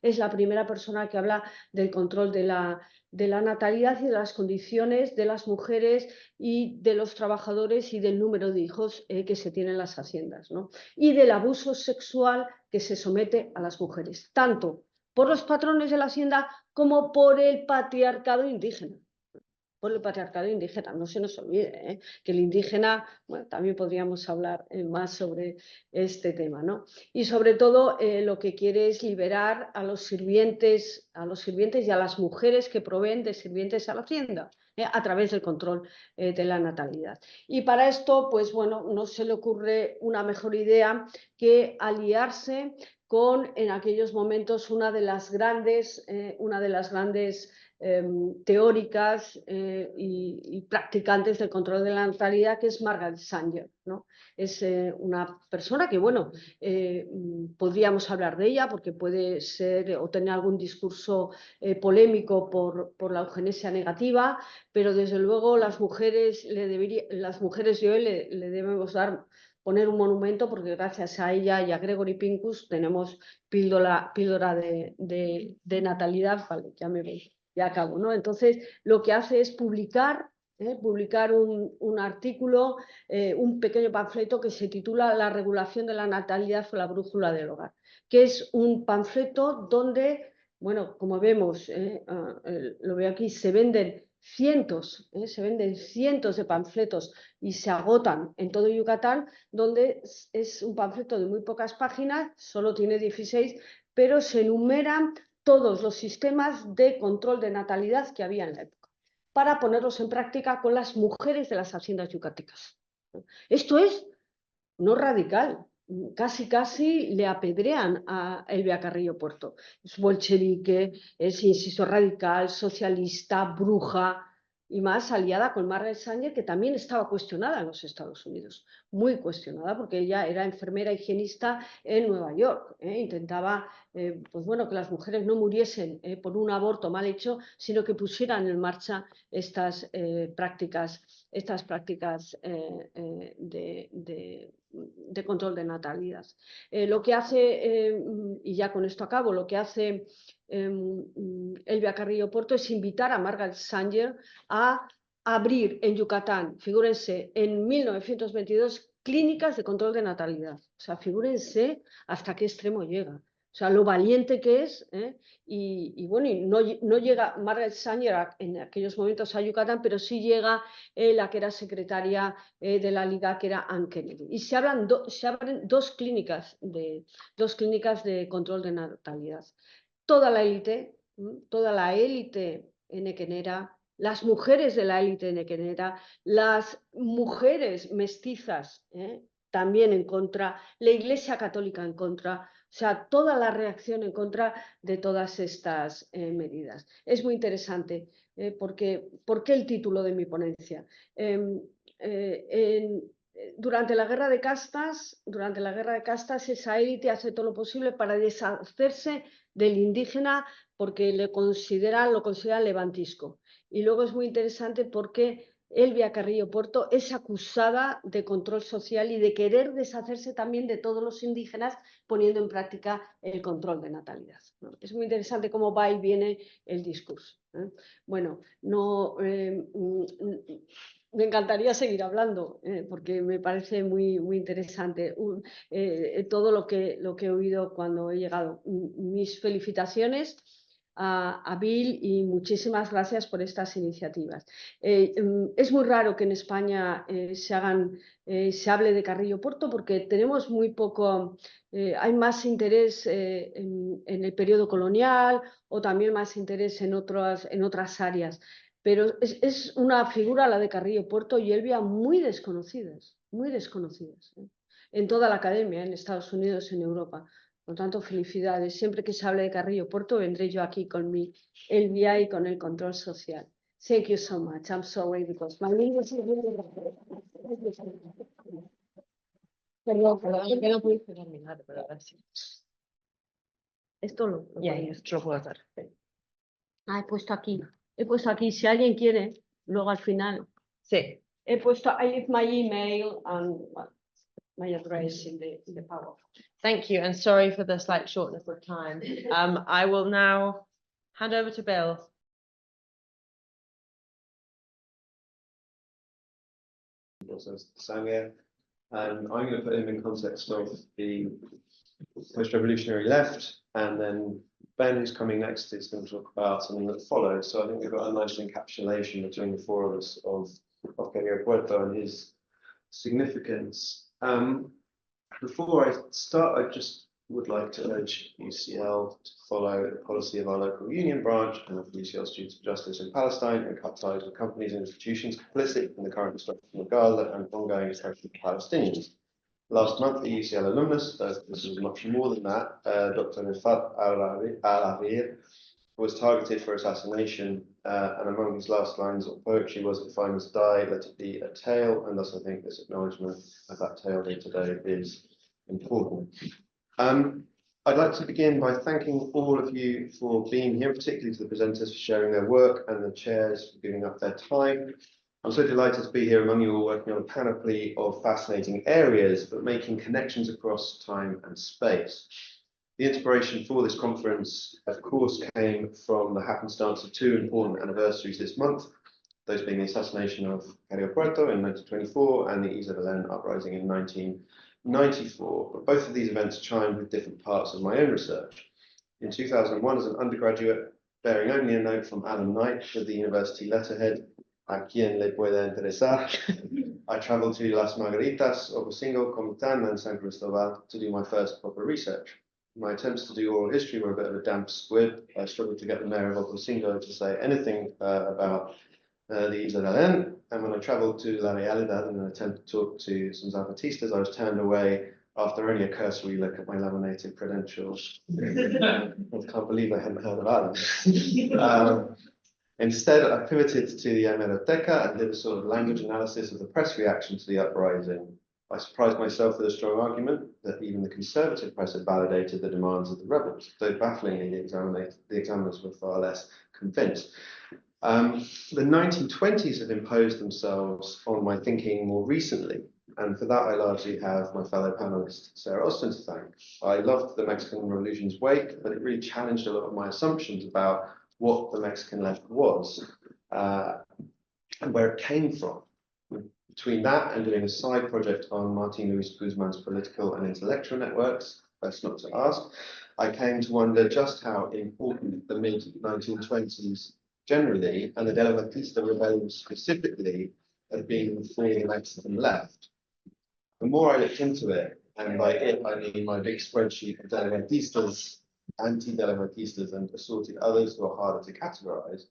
[SPEAKER 3] Es la primera persona que habla del control de la natalidad y de las condiciones de las mujeres y de los trabajadores y del número de hijos que se tienen en las haciendas, ¿no? Y del abuso sexual que se somete a las mujeres, tanto por los patrones de la hacienda como por el patriarcado indígena. Por el patriarcado indígena, no se nos olvide, que el indígena, bueno, también podríamos hablar más sobre este tema, ¿no? Y sobre todo lo que quiere es liberar a los sirvientes y a las mujeres que proveen de sirvientes a la hacienda, a través del control de la natalidad. Y para esto, pues bueno, no se le ocurre una mejor idea que aliarse con, en aquellos momentos, una de las grandes teóricas y practicantes del control de la natalidad, que es Margaret Sanger, ¿no? Es una persona que, bueno, podríamos hablar de ella porque puede ser o tener algún discurso polémico por la eugenesia negativa, pero desde luego las mujeres de hoy le debemos poner un monumento, porque gracias a ella y a Gregory Pincus tenemos píldora de natalidad. Vale, ya me voy. Ya acabo, ¿no? Entonces, lo que hace es publicar un artículo, un pequeño panfleto que se titula La regulación de la natalidad o la brújula del hogar, que es un panfleto donde, bueno, como vemos, lo veo aquí, se venden cientos de panfletos y se agotan en todo Yucatán, donde es un panfleto de muy pocas páginas, solo tiene 16, pero se enumeran todos los sistemas de control de natalidad que había en la época, para ponerlos en práctica con las mujeres de las haciendas yucatecas. Esto es no radical, casi le apedrean a Elvia Carrillo Puerto. Es bolchevique, es, insisto, radical, socialista, bruja, y más aliada con Margaret Sanger, que también estaba cuestionada en los Estados Unidos, muy cuestionada, porque ella era enfermera higienista en Nueva York. Intentaba pues bueno, que las mujeres no muriesen por un aborto mal hecho, sino que pusieran en marcha estas prácticas de control de natalidad. Lo que hace, y ya con esto acabo, lo que hace Elvia Carrillo Puerto es invitar a Margaret Sanger a abrir en Yucatán, figúrense, en 1922, clínicas de control de natalidad. O sea, figúrense hasta qué extremo llega. O sea, lo valiente que es, y bueno, y no llega Margaret Sanger en aquellos momentos a Yucatán, pero sí llega la que era secretaria de la Liga, que era Ann Kennedy. Y se abren dos clínicas de control de natalidad. Toda la élite enequenera, las mujeres de la élite enequenera, las mujeres mestizas también en contra, la Iglesia Católica en contra. O sea, toda la reacción en contra de todas estas medidas. Es muy interesante, porque ¿por qué el título de mi ponencia? Durante la guerra de castas, esa élite hace todo lo posible para deshacerse del indígena porque lo consideran levantisco. Y luego es muy interesante porque Elvia Carrillo Puerto, es acusada de control social y de querer deshacerse también de todos los indígenas poniendo en práctica el control de natalidad, ¿no? Es muy interesante cómo va y viene el discurso, ¿eh? Bueno, no, me encantaría seguir hablando, porque me parece muy interesante todo lo que he oído cuando he llegado. Mis felicitaciones a Bill y muchísimas gracias por estas iniciativas. Es muy raro que en España se hable de Carrillo Puerto porque tenemos muy poco, hay más interés en el periodo colonial o también más interés en otras áreas. Pero es una figura, la de Carrillo Puerto y Elvia, muy desconocidas, en toda la academia, en Estados Unidos, en Europa. Por lo tanto, felicidades. Siempre que se hable de Carrillo Puerto, vendré yo aquí con mi Elvia y con el control social. Thank you so much. I'm sorry because my English is really bad. Perdón,
[SPEAKER 1] que no pudiste terminar, pero gracias.
[SPEAKER 3] esto lo
[SPEAKER 1] Esto lo puedo hacer.
[SPEAKER 3] he puesto aquí. He puesto aquí, si alguien quiere, luego al final.
[SPEAKER 1] Sí.
[SPEAKER 3] He puesto, I leave my email and my address in the PowerPoint.
[SPEAKER 1] Thank you, and sorry for the slight shortness of time. I will now hand over to Bill.
[SPEAKER 4] Also Samir, and I'm going to put him in context of the post-revolutionary left, and then Ben, who's coming next, is going to talk about something that followed. So I think we've got a nice encapsulation between the four of us of Carrillo Puerto and his significance. Before I start, I just would like to urge UCL to follow the policy of our local union branch and of UCL Students for Justice in Palestine and cut ties with companies and institutions complicit in the current destruction of Gaza and ongoing oppression of Palestinians. Last month, the UCL alumnus, this was much more than that, Dr. Nifat Al-Avir, was targeted for assassination, and among his last lines of poetry was, "If I must die, let it be a tale," and thus I think this acknowledgement of that tale here today is important. I'd like to begin by thanking all of you for being here, particularly to the presenters for sharing their work and the chairs for giving up their time. I'm so delighted to be here among you all, working on a panoply of fascinating areas, but making connections across time and space. The inspiration for this conference, of course, came from the happenstance of two important anniversaries this month, those being the assassination of Carrillo Puerto in 1924 and the Isabelen uprising in 1994. But both of these events chimed with different parts of my own research. In 2001, as an undergraduate, bearing only a note from Alan Knight with the university letterhead, "A quien le pueda interesar," I travelled to Las Margaritas, Ocosingo, Comitán, and San Cristobal to do my first proper research. My attempts to do oral history were a bit of a damp squib. I struggled to get the mayor of Ocosingo to say anything about the Isabelen, and when I travelled to La Realidad in an attempt to talk to some Zapatistas, I was turned away after only a cursory look at my laminated credentials. I can't believe I hadn't heard about them. Instead, I pivoted to the hemeroteca and did a sort of language analysis of the press reaction to the uprising. I surprised myself with a strong argument that even the conservative press had validated the demands of the rebels, though bafflingly the examiners were far less convinced. The 1920s have imposed themselves on my thinking more recently, and for that I largely have my fellow panelist Sarah Osten to thank. I loved the Mexican Revolution's wake, but it really challenged a lot of my assumptions about what the Mexican left was and where it came from. Between that and doing a side project on Martin Luis Guzman's political and intellectual networks, best not to ask, I came to wonder just how important the mid-1920s generally, and the Delahuertista rebellion specifically, had been for the Mexican left. The more I looked into it, and by it I mean my big spreadsheet of Delahuertistas, anti-Delahuertistas, and assorted others who are harder to categorize,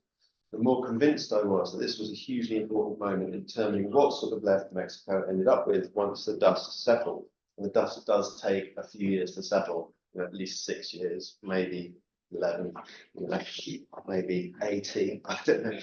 [SPEAKER 4] the more convinced I was that this was a hugely important moment in determining what sort of left Mexico ended up with once the dust settled. And the dust does take a few years to settle, at least 6 years, maybe 11, maybe 18, I don't know.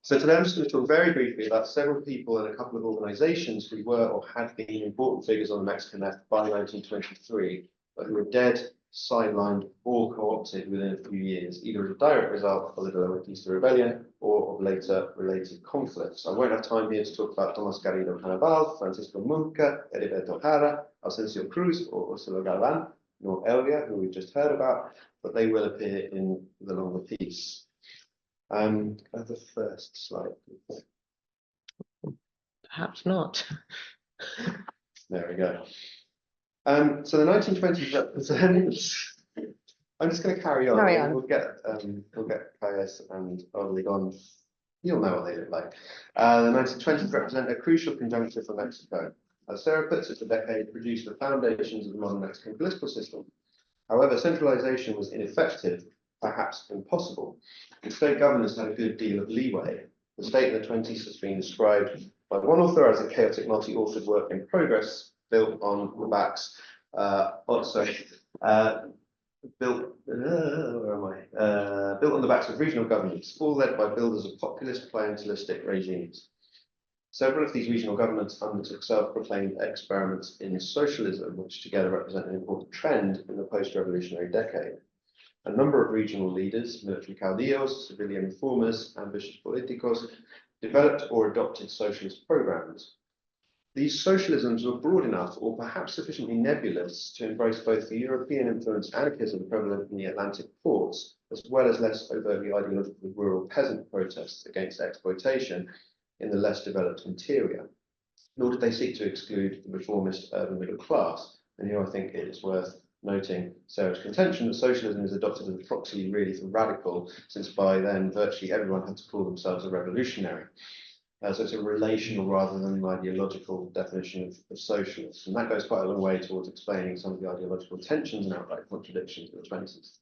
[SPEAKER 4] So today I'm just going to talk very briefly about several people and a couple of organizations who were or had been important figures on the Mexican left by 1923, but who were dead sidelined or co-opted within a few years, either as a direct result of the Delahuertista rebellion or of later related conflicts. I won't have time here to talk about Tomás Garrido Canaval, Francisco Munca, Heriberto Jara, Asensio Cruz, or Ursula Galvan, nor Elvia, who we've just heard about, but they will appear in the longer piece. The first slide.
[SPEAKER 1] Perhaps not.
[SPEAKER 4] There we go. So the 1920s represents. I'm just going to carry on.
[SPEAKER 1] Carry on.
[SPEAKER 4] We'll get Calles and Obligón. You'll know what they look like. The 1920s represent a crucial conjuncture for Mexico. As Sarah puts it, the decade produced the foundations of the modern Mexican political system. However, centralization was ineffective, perhaps impossible. The state governments had a good deal of leeway. The state in the 20s has been described by one author as a chaotic multi-authored work in progress, built on the backs, built on the backs of regional governments, all led by builders of populist, clientelistic regimes. Several of these regional governments undertook self-proclaimed experiments in socialism, which together represent an important trend in the post-revolutionary decade. A number of regional leaders, military caudillos, civilian reformers, ambitious políticos, developed or adopted socialist programs. These socialisms were broad enough, or perhaps sufficiently nebulous, to embrace both the European-influenced anarchism prevalent in the Atlantic ports, as well as less overtly ideological rural peasant protests against exploitation in the less developed interior. Nor did they seek to exclude the reformist urban middle class. And here I think it is worth noting Sarah's contention that socialism is adopted as a proxy really for radical, since by then virtually everyone had to call themselves a revolutionary. So it's a relational rather than an ideological definition of socialists. And that goes quite a long way towards explaining some of the ideological tensions and outright contradictions of the 20s.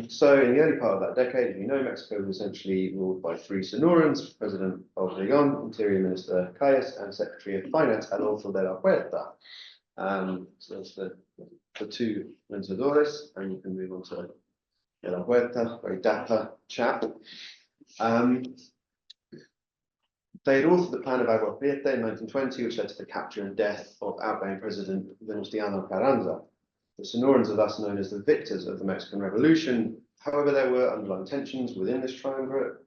[SPEAKER 4] So in the early part of that decade, as you know, Mexico was essentially ruled by three Sonorans: President Obregón, Interior Minister Calles, and Secretary of Finance Adolfo Delahuerta. So that's the two vencedores, and you can move on to Delahuerta, very dapper chap. They had authored the Plan of Agua Prieta in 1920, which led to the capture and death of outgoing President Venustiano Carranza. The Sonorans are thus known as the victors of the Mexican Revolution. However, there were underlying tensions within this triumvirate,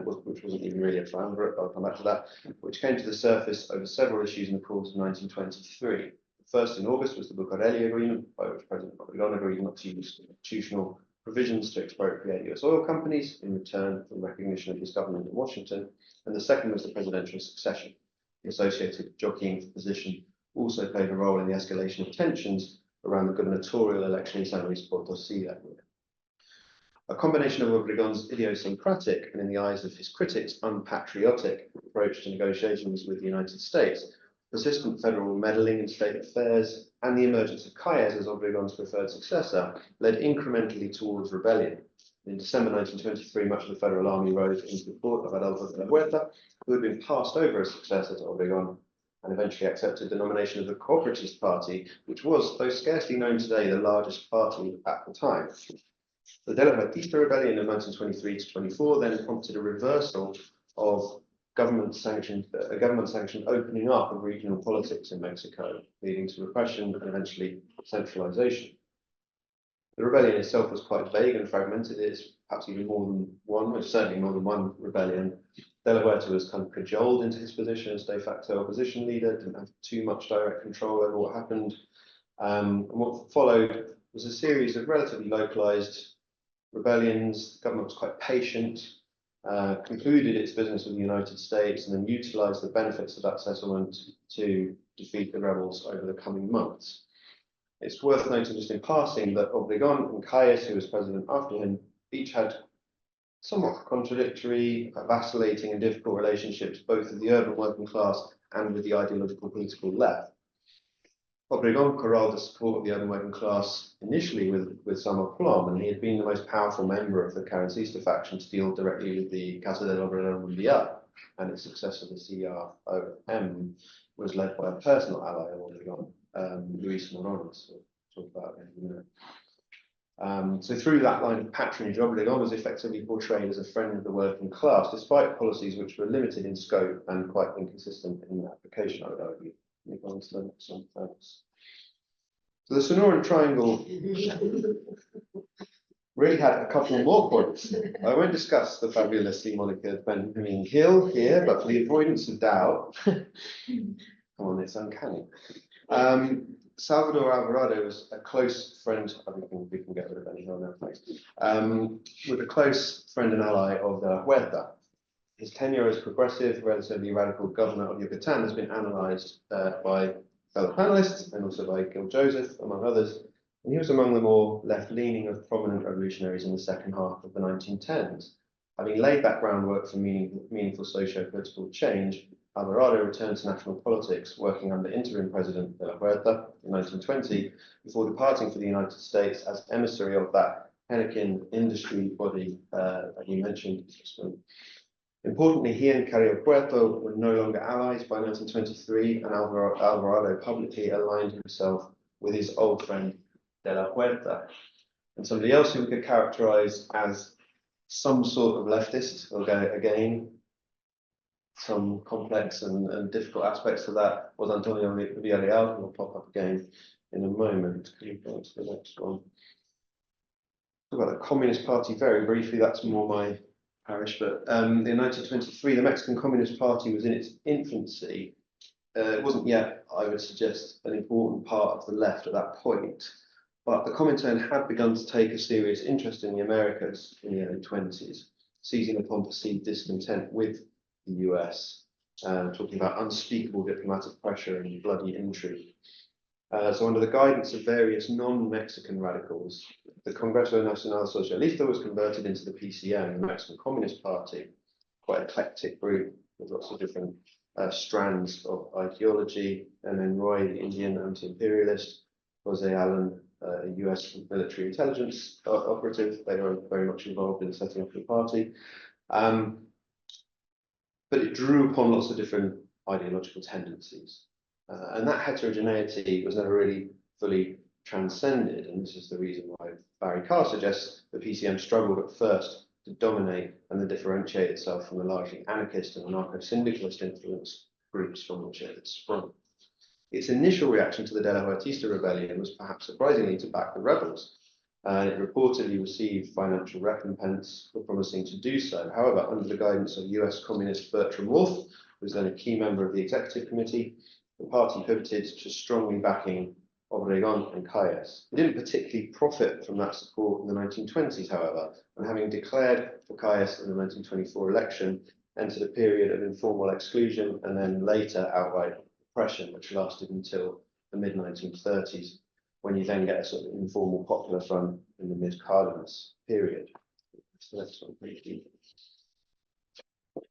[SPEAKER 4] which wasn't even really a triumvirate, I'll come back to that, which came to the surface over several issues in the course of 1923. The first in August was the Bucareli Agreement, by which President Obregón agreed not to use constitutional provisions to expropriate US oil companies in return for recognition of his government in Washington. And the second was the presidential succession. The associated jockeying for position also played a role in the escalation of tensions around the gubernatorial election in San Luis Potosí that year. A combination of Obregón's idiosyncratic and, in the eyes of his critics, unpatriotic approach to negotiations with the United States, persistent federal meddling in state affairs, and the emergence of Calles as Obregón's preferred successor led incrementally towards rebellion. In December 1923, much of the federal army rose into the support of Adolfo Delahuerta, who had been passed over as successor to Obregón, and eventually accepted the nomination of the Cooperatist Party, which was, though scarcely known today, the largest party at the time. The Delahuertista rebellion of 1923 to 24 then prompted a reversal of a government-sanctioned opening up of regional politics in Mexico, leading to repression and eventually centralization. The rebellion itself was quite vague and fragmented. It's perhaps even more than one, or certainly more than one rebellion. Delahuerta was kind of cajoled into his position as de facto opposition leader, didn't have too much direct control over what happened. And what followed was a series of relatively localized rebellions. The government was quite patient, concluded its business with the United States, and then utilized the benefits of that settlement to defeat the rebels over the coming months. It's worth noting just in passing that Obregón and Calles, who was president after him, each had somewhat contradictory, vacillating and difficult relationships, both with the urban working class and with the ideological political left. Obregón corralled the support of the urban working class initially with some aplomb, and he had been the most powerful member of the Carrancista faction to deal directly with the Casa del Obrero Mundial, and its successor, the CROM, was led by a personal ally of Obregón, Luis Morones, we'll talk about in a minute. So through that line of patronage, Obregón was effectively portrayed as a friend of the working class, despite policies which were limited in scope and quite inconsistent in application, I would argue. Move on to the next one, thanks. So the Sonoran Triangle really had a couple more points. I won't discuss the fabulously monikered Benjamin Hill here, but for the avoidance of doubt, come on, it's uncanny. Salvador Alvarado was a close friend. We can get rid of any Hill now, thanks. With a close friend and ally of Delahuertista. His tenure as progressive, relatively radical governor of Yucatan has been analysed by fellow panellists and also by Gil Joseph, among others. And he was among the more left-leaning of prominent revolutionaries in the second half of the 1910s. Having laid that groundwork for meaningful socio-political change, Alvarado returned to national politics, working under interim president Delahuertista in 1920, before departing for the United States as emissary of that Hennequin industry body that you mentioned. Importantly, he and Carrillo Puerto were no longer allies by 1923, and Alvarado publicly aligned himself with his old friend Delahuertista, and somebody else who we could characterize as some sort of leftist, again, some complex and difficult aspects to that, was Antonio Villarreal, who will pop up again in a moment. Can you go to the next one? Talk about the Communist Party very briefly, that's more my parish, but in 1923, the Mexican Communist Party was in its infancy. It wasn't yet, I would suggest, an important part of the left at that point. But the Comintern had begun to take a serious interest in the Americas in the early 20s, seizing upon perceived discontent with the US, talking about unspeakable diplomatic pressure and bloody intrigue. So under the guidance of various non-Mexican radicals, the Congreso Nacional Socialista was converted into the PCM, the Mexican Communist Party, quite eclectic group with lots of different strands of ideology. And then Roy, the Indian anti-imperialist, Jose Allen, a US military intelligence operative. They were very much involved in setting up the party. But it drew upon lots of different ideological tendencies. And that heterogeneity was never really fully transcended. And this is the reason why Barry Carr suggests the PCM struggled at first to dominate and to differentiate itself from the largely anarchist and anarcho-syndicalist influence groups from which it had sprung. Its initial reaction to the Delahuertista rebellion was perhaps surprisingly to back the rebels. It reportedly received financial recompense for promising to do so. However, under the guidance of US communist Bertram Wolfe, who was then a key member of the executive committee, the party pivoted to strongly backing Obregón and Calles. It didn't particularly profit from that support in the 1920s, however, and having declared for Calles in the 1924 election, entered a period of informal exclusion and then later outright repression, which lasted until the mid-1930s, when you then get a sort of informal popular front in the mid-Cardenas period. So that's one briefly.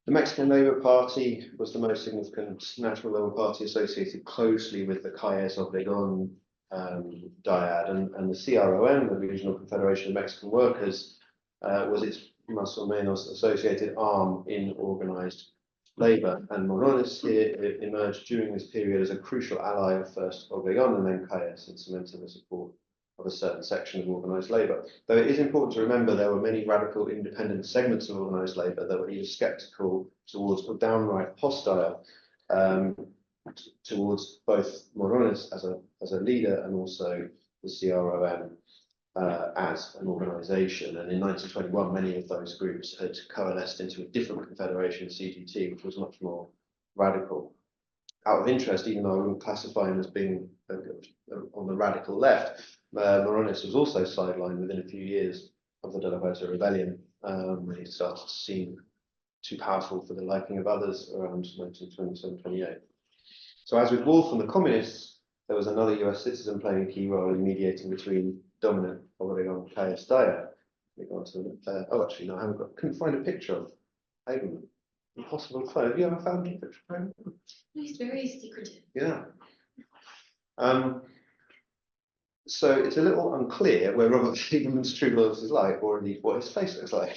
[SPEAKER 4] The Mexican Labour Party was the most significant national level party associated closely with the Calles Obregón dyad, and the CROM, the Regional Confederation of Mexican Workers, was its más o menos associated arm in organised labour, and Morones here emerged during this period as a crucial ally of first Obregón and then Calles in cementing the support of a certain section of organised labour. Though it is important to remember there were many radical independent segments of organised labour that were either sceptical towards or downright hostile towards both Morones as a leader and also the CROM as an organisation. And in 1921, many of those groups had coalesced into a different confederation, CGT, which was much more radical. Out of interest, even though I wouldn't classify him as being on the radical left, Morones was also sidelined within a few years of the Delahuertista rebellion, when he started to seem too powerful for the liking of others around 1927-28. So as with Wolfe and the communists, there was another US citizen playing a key role in mediating between dominant Obregón and Calles dyad. Oh, actually, no, couldn't find a picture of Haberman. Impossible to find. Have you ever found a picture of Haberman?
[SPEAKER 2] No, he's very secretive.
[SPEAKER 4] Yeah. So it's a little unclear where Robert Haberman's true loyalty is like, or indeed what his face looks like.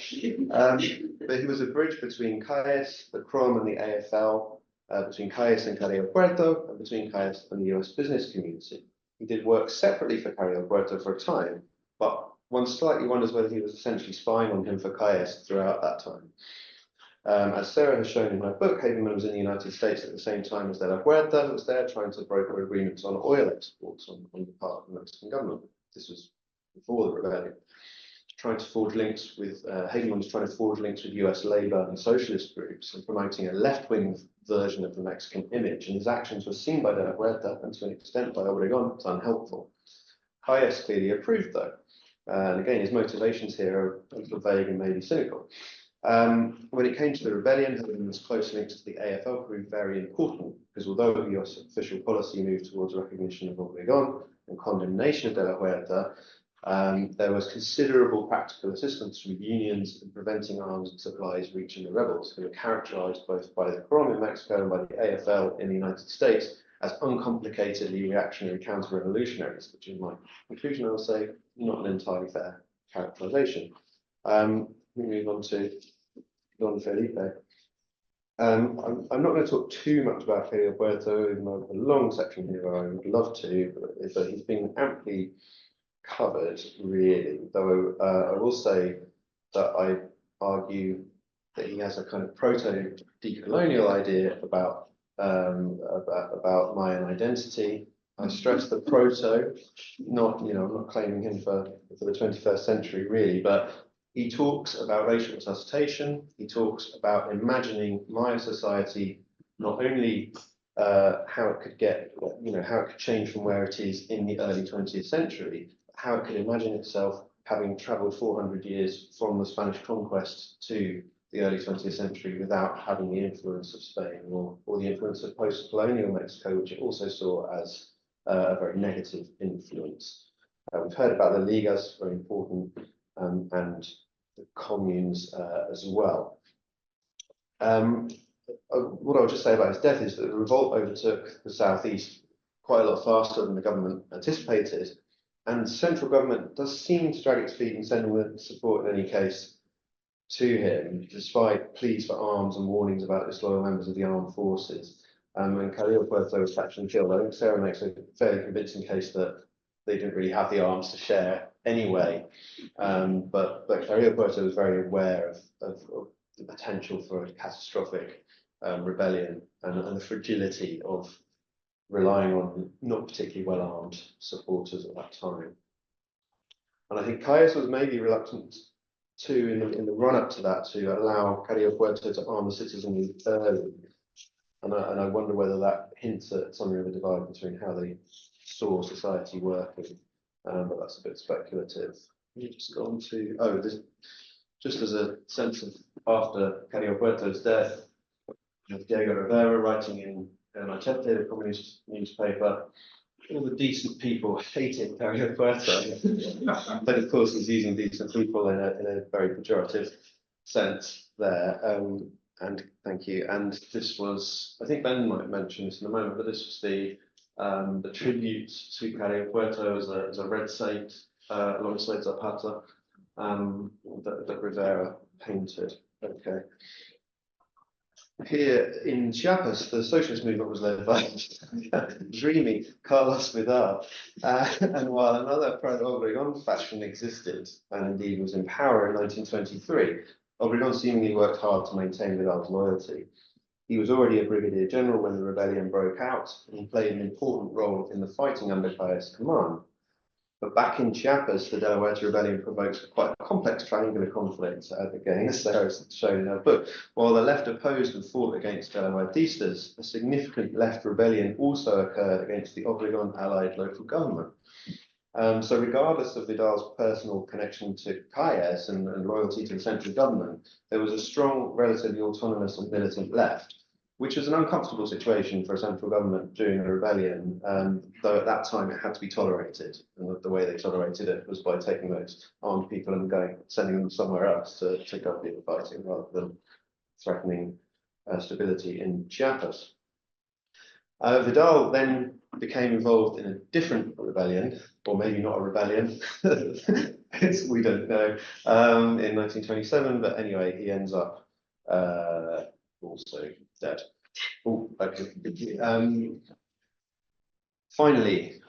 [SPEAKER 4] But he was a bridge between Calles, the CROM, and the AFL, between Calles and Carrillo Puerto, and between Calles and the US business community. He did work separately for Carrillo Puerto for a time, but one slightly wonders whether he was essentially spying on him for Calles throughout that time. As Sarah has shown in her book, Haberman was in the United States at the same time as Delahuertista was there trying to broker agreements on oil exports on the part of the Mexican government. This was before the rebellion. Trying to forge links with, Haberman was trying to forge links with US labor and socialist groups and promoting a left-wing version of the Mexican image. And his actions were seen by Delahuertista and to an extent by Obregón as unhelpful. Calles clearly approved though. And again, his motivations here are a little vague and maybe cynical. When it came to the rebellion, Haberman's close links to the AFL proved very important because although US official policy moved towards recognition of Obregón and condemnation of Delahuertista, there was considerable practical assistance from unions in preventing arms and supplies reaching the rebels, who were characterized both by the CROM in Mexico and by the AFL in the United States as uncomplicatedly reactionary counter-revolutionaries, which in my conclusion I will say not an entirely fair characterization. We move on to Don Felipe. I'm not going to talk too much about Carrillo Puerto, even though I have a long section here where I would love to, but he's been amply covered, really, though I will say that I argue that he has a kind of proto-decolonial idea about Mayan identity. I stress the proto, not, I'm not claiming him for the 21st century, really, but he talks about racial resuscitation. He talks about imagining Mayan society, not only how it could get, how it could change from where it is in the early 20th century, how it could imagine itself having traveled 400 years from the Spanish conquest to the early 20th century without having the influence of Spain or the influence of post-colonial Mexico, which it also saw as a very negative influence. We've heard about the Ligas, very important, and the communes as well. What I'll just say about his death is that the revolt overtook the southeast quite a lot faster than the government anticipated, and central government does seem to drag its feet in sending the support in any case to him, despite pleas for arms and warnings about disloyal members of the armed forces. When Carrillo Puerto was captured and killed, I think Sarah makes a fairly convincing case that they didn't really have the arms to share anyway. But Carrillo Puerto was very aware of the potential for a catastrophic rebellion and the fragility of relying on not particularly well-armed supporters at that time. And I think Calles was maybe reluctant to, in the run-up to that, to allow Carrillo Puerto to arm the citizenry early. And I wonder whether that hints at something of a divide between how they saw society working, but that's a bit speculative. You just go on to, this, just as a sense of after Carrillo Puerto's death, Diego Rivera writing in Machete, the communist newspaper, all the decent people hated Carrillo Puerto, but of course he's using decent people in a very pejorative sense there. And thank you. And this was, I think Ben might mention this in a moment, but this was the tribute to Carrillo Puerto as a red saint alongside Zapata that Rivera painted. Okay. Here in Chiapas, the socialist movement was led by dreamy Carlos Vidal, and while another pro-Obregón faction existed and indeed was in power in 1923, Obregón seemingly worked hard to maintain Vidal's loyalty. He was already a brigadier general when the rebellion broke out, and he played an important role in the fighting under Calles' command. But back in Chiapas, the Delahuertista rebellion provokes quite a complex triangular conflict, again, as Sarah has shown in her book. While the left opposed and fought against Delahuertistas, a significant left rebellion also occurred against the Obregón allied local government. So regardless of Vidal's personal connection to Calles and loyalty to the central government, there was a strong, relatively autonomous and militant left, which was an uncomfortable situation for a central government during a rebellion, though at that time it had to be tolerated. And the way they tolerated it was by taking those armed people and sending them somewhere else to go be fighting rather than threatening stability in Chiapas. Vidal then became involved in a different rebellion, or maybe not a rebellion, we don't know, in 1927, but anyway, he ends up also dead. Oh, okay. Finally,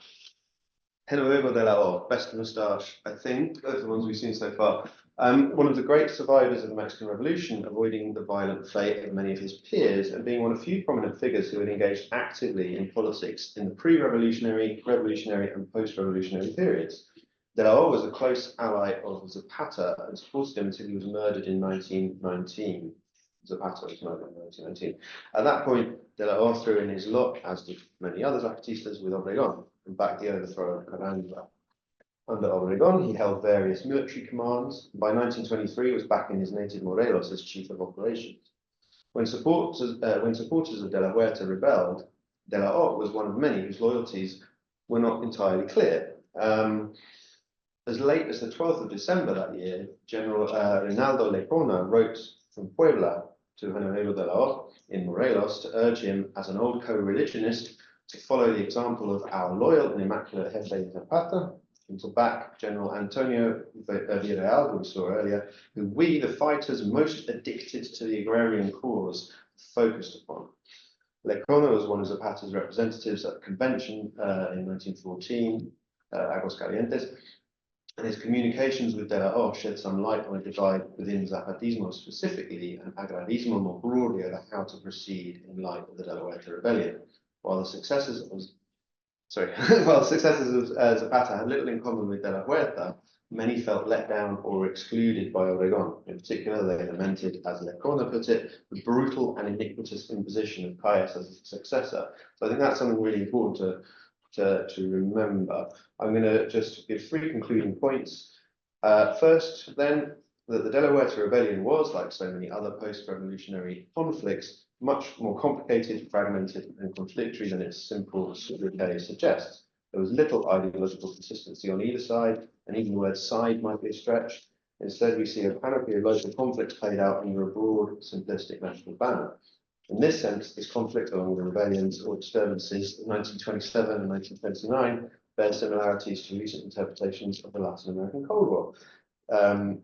[SPEAKER 4] Genuevo de la O, best moustache, I think. Those are the ones we've seen so far. One of the great survivors of the Mexican Revolution, avoiding the violent fate of many of his peers, and being one of few prominent figures who had engaged actively in politics in the pre-revolutionary, revolutionary, and post-revolutionary periods. De la O was a close ally of Zapata and supported him until he was murdered in 1919. Zapata was murdered in 1919. At that point, De la O threw in his lot, as did many other Zapatistas, with Obregón, and backed the overthrow of Carranza. Under Obregón, he held various military commands. By 1923, he was back in his native Morelos as chief of operations. When supporters of Delahuertista rebelled, De la O was one of many whose loyalties were not entirely clear. As late as the 12th of December that year, General Reinaldo Lecona wrote from Puebla to Genuevo de la O in Morelos to urge him, as an old co-religionist, to follow the example of our loyal and immaculate Jefe Zapata, and to back General Antonio Villarreal, who we saw earlier, who we, the fighters most addicted to the agrarian cause, focused upon. Lecona was one of Zapata's representatives at the convention in 1914, Aguascalientes, and his communications with De la O shed some light on a divide within Zapatismo specifically, and agrarismo more broadly over how to proceed in light of the Delahuertista rebellion. While the successors of Zapata had little in common with De la Huerta, many felt let down or excluded by Obregón. In particular, they lamented, as Lecona put it, the brutal and iniquitous imposition of Calles as his successor. So I think that's something really important to remember. I'm going to just give 3 concluding points. First, then, that the Delahuertista rebellion was, like so many other post-revolutionary conflicts, much more complicated, fragmented, and contradictory than its simple sobriquet suggests. There was little ideological consistency on either side, and even the word side might be a stretch. Instead, we see a panoply of local conflicts played out under a broad, simplistic national banner. In this sense, this conflict along the rebellions or disturbances of 1927 and 1929 bears similarities to recent interpretations of the Latin American Cold War.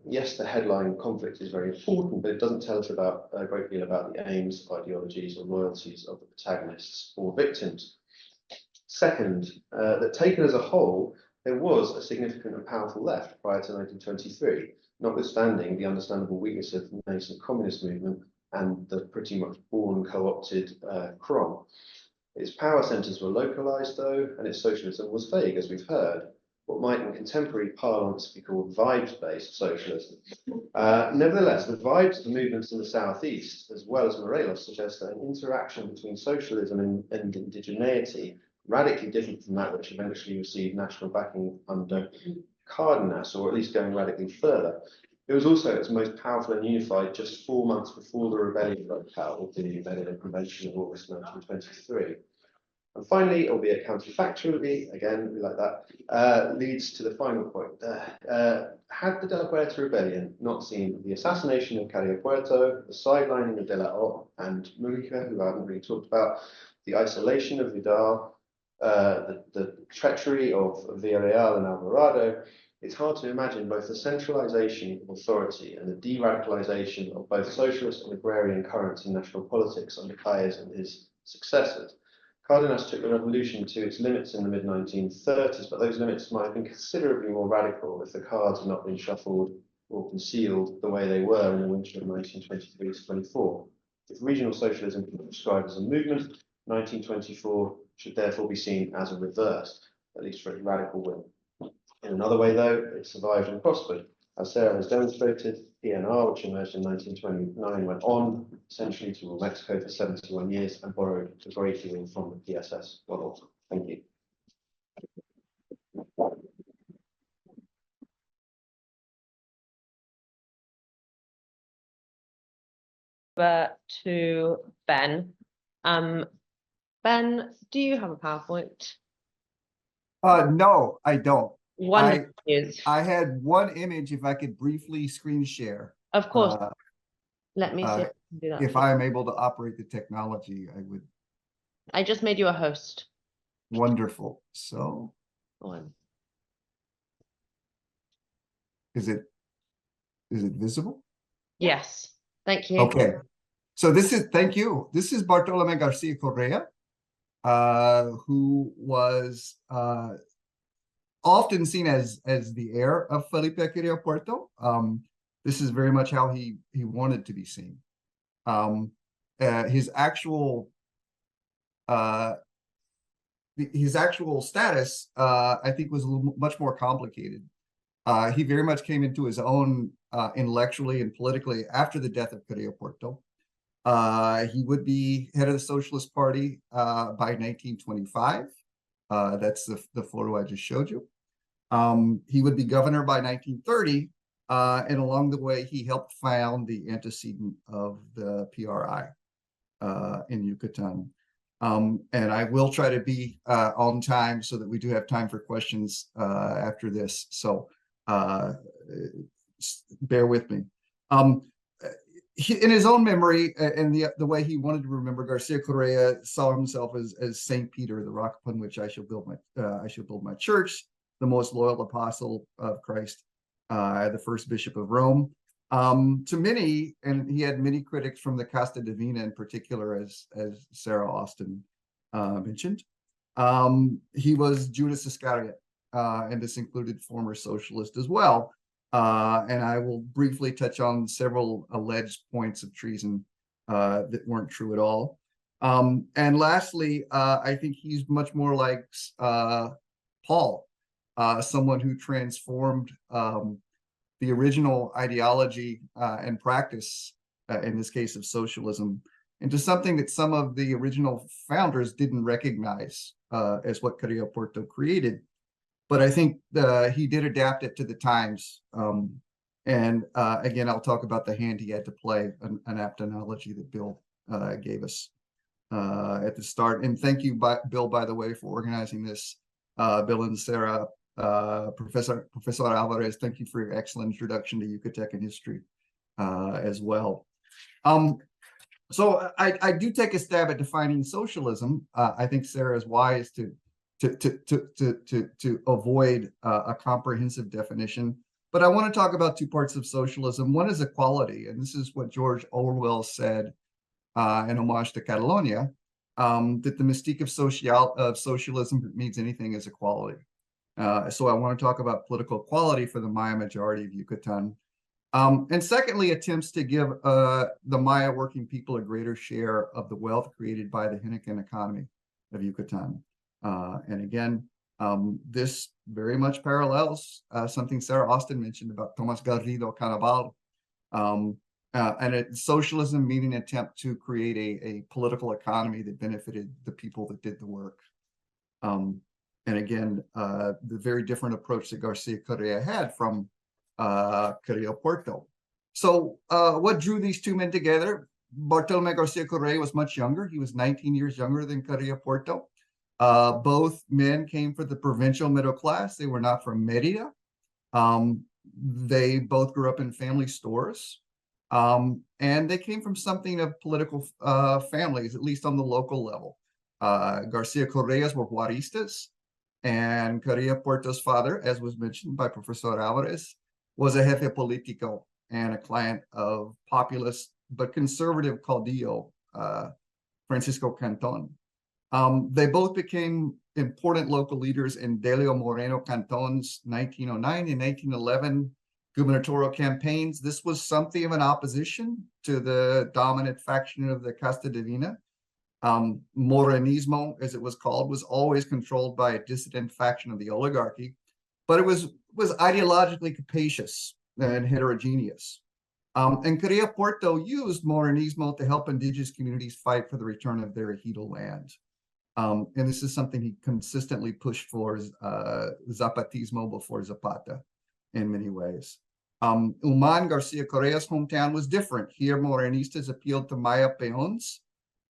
[SPEAKER 4] Yes, the headline conflict is very important, but it doesn't tell us about a great deal about the aims, ideologies, or loyalties of the protagonists or victims. Second, that taken as a whole, there was a significant and powerful left prior to 1923, notwithstanding the understandable weakness of the nascent communist movement and the pretty much born co-opted CROM. Its power centres were localised, though, and its socialism was vague, as we've heard. What might in contemporary parlance be called vibes-based socialism. Nevertheless, the vibes of the movements in the southeast, as well as Morelos, suggest that an interaction between socialism and indigeneity, radically different from that which eventually received national backing under Cardenas, or at least going radically further. It was also its most powerful and unified just 4 months before the rebellion broke out with the Medellin Convention of August 1923. And finally, albeit counterfactually, again, we like that, leads to the final point. Had the Delahuertista rebellion not seen the assassination of Carrillo Puerto, the sidelining of De la O and Mujica, who I haven't really talked about, the isolation of Vidal, the treachery of Villarreal and Alvarado, it's hard to imagine both the centralization of authority and the de-radicalization of both socialist and agrarian currents in national politics under Calles and his successors. Cardenas took the revolution to its limits in the mid-1930s, but those limits might have been considerably more radical if the cards had not been shuffled or concealed the way they were in the winter of 1923-24. If regional socialism can be described as a movement, 1924 should therefore be seen as a reverse, at least for its radical wing. In another way, though, it survived and prospered. As Sarah has demonstrated, PNR, which emerged in 1929, went on essentially to rule Mexico for 71 years and borrowed a great deal from the PSS model. Thank you.
[SPEAKER 1] To Ben. Ben, do you have a PowerPoint?
[SPEAKER 5] No, I don't.
[SPEAKER 1] One is.
[SPEAKER 5] I had one image, if I could briefly screen share.
[SPEAKER 1] Of course. Let me see if I can do that.
[SPEAKER 5] If I'm able to operate the technology, I would.
[SPEAKER 1] I just made you a host.
[SPEAKER 5] Wonderful. So. Is it visible?
[SPEAKER 1] Yes. Thank you.
[SPEAKER 5] Okay. So thank you. This is Bartolome Garcia Correa, who was often seen as the heir of Felipe Carrillo Puerto. This is very much how he wanted to be seen. His actual status, I think, was much more complicated. He very much came into his own intellectually and politically after the death of Carrillo Puerto. He would be head of the Socialist Party by 1925. That's the photo I just showed you. He would be governor by 1930, and along the way, he helped found the antecedent of the PRI in Yucatan. And I will try to be on time so that we do have time for questions after this. So bear with me. In his own memory and the way he wanted to remember, Garcia Correa saw himself as Saint Peter, the rock upon which I shall build my church, the most loyal apostle of Christ, the first bishop of Rome. To many, and he had many critics from the Casta Divina in particular, as Sarah Osten mentioned. He was Judas Iscariot, and this included former socialist as well. And I will briefly touch on several alleged points of treason that weren't true at all. And lastly, I think he's much more like Paul, someone who transformed the original ideology and practice, in this case of socialism, into something that some of the original founders didn't recognize as what Carrillo Puerto created. But I think he did adapt it to the times. And again, I'll talk about the hand he had to play, an apt analogy that Bill gave us at the start. And thank you, Bill, by the way, for organizing this. Bill and Sarah, Professor Alvarez, thank you for your excellent introduction to Yucatecan history as well. So I do take a stab at defining socialism. I think Sarah is wise to avoid a comprehensive definition. But I want to talk about two parts of socialism. One is equality, and this is what George Orwell said in homage to Catalonia, that the mystique of socialism, if it means anything, is equality. So I want to talk about political equality for the Maya majority of Yucatan. And secondly, attempts to give the Maya working people a greater share of the wealth created by the Hinican economy of Yucatan. And again, this very much parallels something Sarah Osten mentioned about Tomas Garrido Cannibal, and socialism meaning an attempt to create a political economy that benefited the people that did the work. And again, the very different approach that Garcia Correa had from Carrillo Puerto. So what drew these two men together? Bartolome Garcia Correa was much younger. He was 19 years younger than Carrillo Puerto. Both men came from the provincial middle class. They were not from Merida. They both grew up in family stores. And they came from something of political families, at least on the local level. Garcia Correa's were Juaristas, and Carrillo Puerto's father, as was mentioned by Professor Alvarez, was a jefe politico and a client of populist but conservative caudillo, Francisco Canton. They both became important local leaders in Delio Moreno Canton's 1909 and 1911 gubernatorial campaigns. This was something of an opposition to the dominant faction of the Casta Divina. Morenismo, as it was called, was always controlled by a dissident faction of the oligarchy, but it was ideologically capacious and heterogeneous. And Carrillo Puerto used Morenismo to help indigenous communities fight for the return of their ejido land. And this is something he consistently pushed for, Zapatismo before Zapata in many ways. Uman, Garcia Correa's hometown, was different. Here, Morenistas appealed to Maya peons,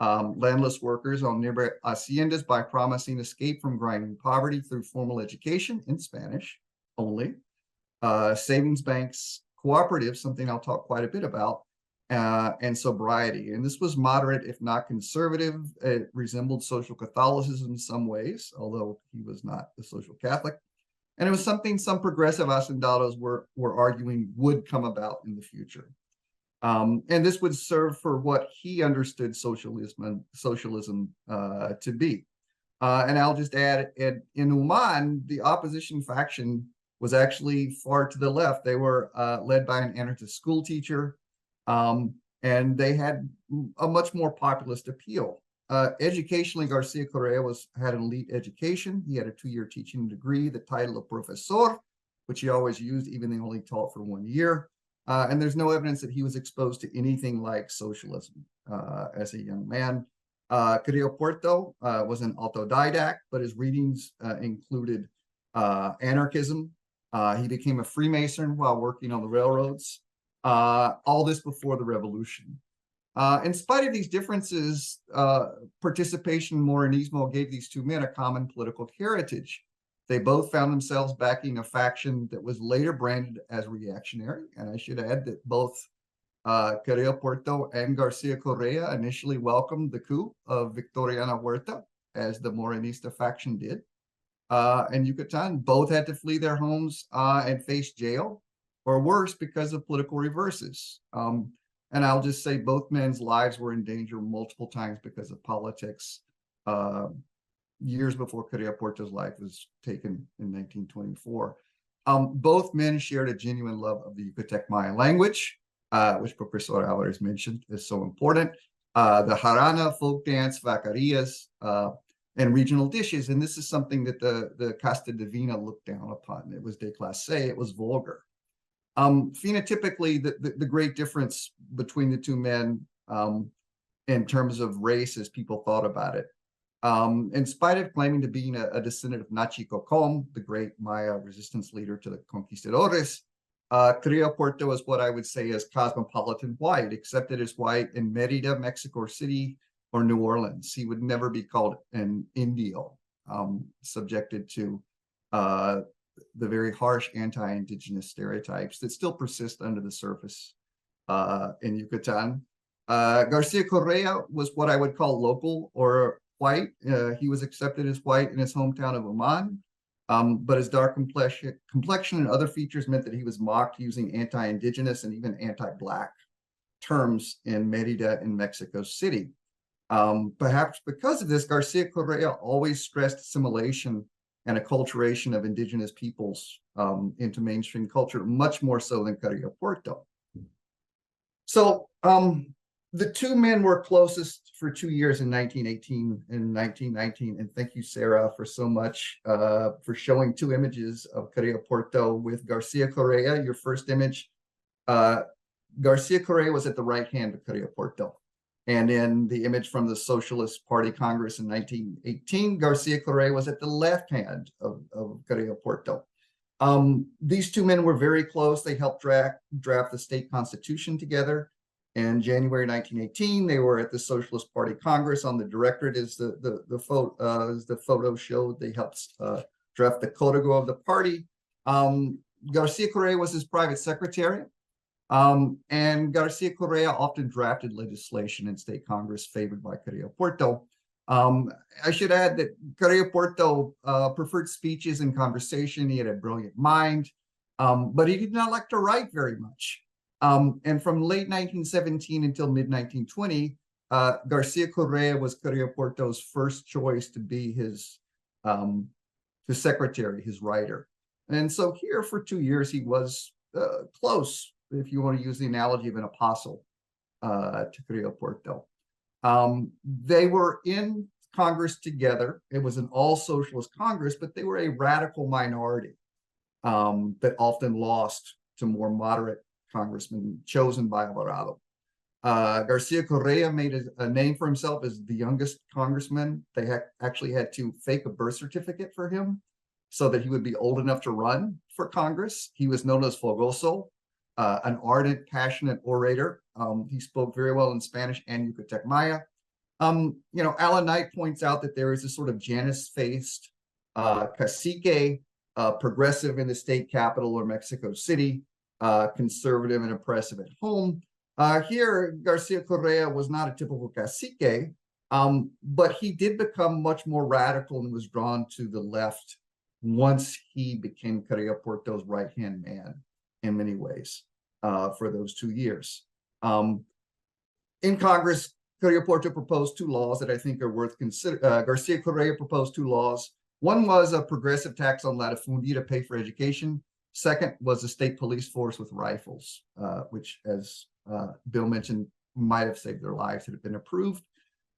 [SPEAKER 5] landless workers on nearby haciendas, by promising escape from grinding poverty through formal education in Spanish only, savings banks, cooperatives, something I'll talk quite a bit about, and sobriety. And this was moderate, if not conservative. It resembled social Catholicism in some ways, although he was not a social Catholic. And it was something some progressive hacendados were arguing would come about in the future. And this would serve for what he understood socialism to be. And I'll just add, in Oman, the opposition faction was actually far to the left. They were led by an anarchist school teacher, and they had a much more populist appeal. Educationally, Garcia Correa had an elite education. He had a 2-year teaching degree, the title of professor, which he always used, even though he only taught for 1 year. And there's no evidence that he was exposed to anything like socialism as a young man. Carrillo Puerto was an autodidact, but his readings included anarchism. He became a Freemason while working on the railroads. All this before the revolution. In spite of these differences, participation in Morenismo gave these two men a common political heritage. They both found themselves backing a faction that was later branded as reactionary. And I should add that both Carrillo Puerto and Garcia Correa initially welcomed the coup of Victoriana Huerta, as the Morenista faction did. And Yucatan both had to flee their homes and face jail, or worse, because of political reverses. And I'll just say both men's lives were in danger multiple times because of politics, years before Carrillo Puerto's life was taken in 1924. Both men shared a genuine love of the Yucatec Maya language, which Professor Álvarez mentioned is so important. The jarana, folk dance, vaquerías, and regional dishes. And this is something that the Casta Divina looked down upon. It was déclassé, it was vulgar. Phenotypically, the great difference between the two men in terms of race as people thought about it. In spite of claiming to being a descendant of Nachi Cocom, the great Maya resistance leader to the conquistadores, Carrillo Puerto is what I would say is cosmopolitan white, accepted as white in Merida, Mexico City, or New Orleans. He would never be called an Indio, subjected to the very harsh anti-indigenous stereotypes that still persist under the surface in Yucatan. Garcia Correa was what I would call local or white. He was accepted as white in his hometown of Oman, but his dark complexion and other features meant that he was mocked using anti-indigenous and even anti-black terms in Merida in Mexico City. Perhaps because of this, Garcia Correa always stressed assimilation and acculturation of indigenous peoples into mainstream culture, much more so than Carrillo Puerto. So the two men were closest for 2 years in 1918 and 1919. And thank you, Sarah, for so much for showing two images of Carrillo Puerto with Garcia Correa. Your first image, Garcia Correa was at the right hand of Carrillo Puerto. And in the image from the Socialist Party Congress in 1918, Garcia Correa was at the left hand of Carrillo Puerto. These two men were very close. They helped draft the state constitution together. In January 1918, they were at the Socialist Party Congress. On the directorate is the photo showed. They helped draft the código of the party. Garcia Correa was his private secretary. And Garcia Correa often drafted legislation in state Congress favored by Carrillo Puerto. I should add that Carrillo Puerto preferred speeches and conversation. He had a brilliant mind, but he did not like to write very much. And from late 1917 until mid-1920, Garcia Correa was Carrillo Puerto's first choice to be his secretary, his writer. And so here for 2 years, he was close, if you want to use the analogy of an apostle, to Carrillo Puerto. They were in Congress together. It was an all-socialist Congress, but they were a radical minority that often lost to more moderate congressmen chosen by Alvarado. Garcia Correa made a name for himself as the youngest congressman. They actually had to fake a birth certificate for him so that he would be old enough to run for Congress. He was known as Fogoso, an ardent, passionate orator. He spoke very well in Spanish and Yucatec Maya. Alan Knight points out that there is a sort of Janus-faced cacique, progressive in the state capital or Mexico City, conservative and oppressive at home. Here, Garcia Correa was not a typical cacique, but he did become much more radical and was drawn to the left once he became Carrillo Puerto's right-hand man in many ways for those 2 years. In Congress, Carrillo Puerto proposed two laws that I think are worth considering. Garcia Correa proposed two laws. One was a progressive tax on latifundia to pay for education. Second was a state police force with rifles, which, as Bill mentioned, might have saved their lives had it been approved.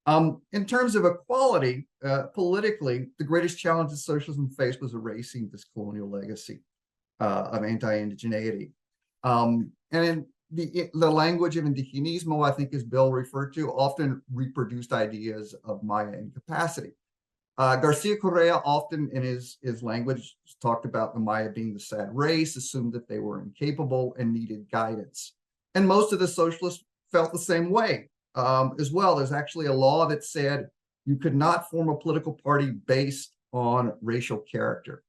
[SPEAKER 5] In terms of equality, politically, the greatest challenge that socialism faced was erasing this colonial legacy of anti-indigeneity. And in the language of indigenismo, I think, as Bill referred to, often reproduced ideas of Maya incapacity. Garcia Correa often in his language talked about the Maya being the sad race, assumed that they were incapable and needed guidance. And most of the socialists felt the same way as well. There's actually a law that said you could not form a political party based on racial character.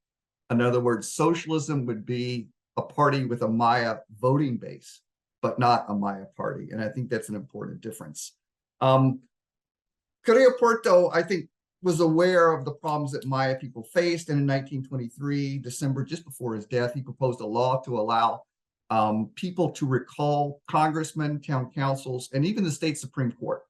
[SPEAKER 5] In other words, socialism would be a party with a Maya voting base, but not a Maya party. And I think that's an important difference. Carrillo Puerto, I think, was aware of the problems that Maya people faced. And in 1923, December, just before his death, he proposed a law to allow people to recall congressmen, town councils, and even the state Supreme Court.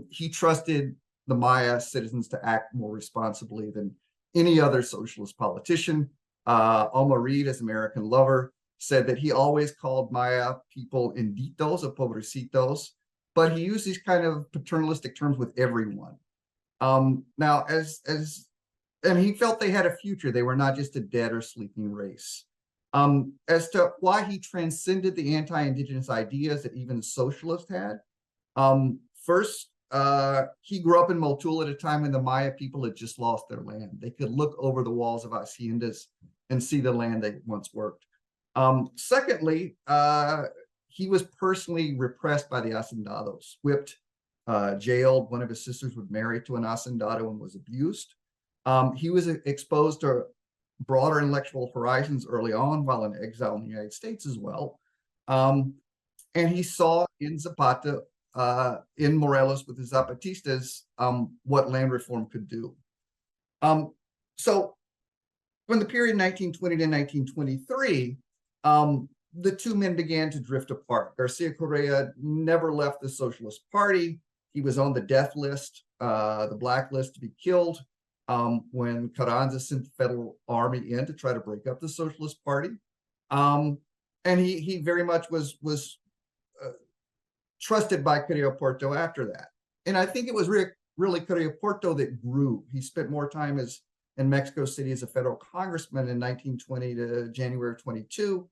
[SPEAKER 5] He trusted the Maya citizens to act more responsibly than any other socialist politician. Alma Reed, as American Lover, said that he always called Maya people inditos or pobrecitos, but he used these kind of paternalistic terms with everyone. Now, and he felt they had a future. They were not just a dead or sleeping race. As to why he transcended the anti-indigenous ideas that even socialists had. First, he grew up in Motul at a time when the Maya people had just lost their land. They could look over the walls of haciendas and see the land they once worked. Secondly, he was personally repressed by the hacendados, whipped, jailed. One of his sisters was married to an hacendado and was abused. He was exposed to broader intellectual horizons early on while in exile in the United States as well. And he saw in Zapata, in Morelos with the Zapatistas, what land reform could do. So from the period 1920 to 1923, the two men began to drift apart. Garcia Correa never left the Socialist Party. He was on the death list, the blacklist, to be killed when Carranza sent the federal army in to try to break up the Socialist Party. And he very much was trusted by Carrillo Puerto after that. And I think it was really Carrillo Puerto that grew. He spent more time in Mexico City as a federal congressman in 1920 to January 22.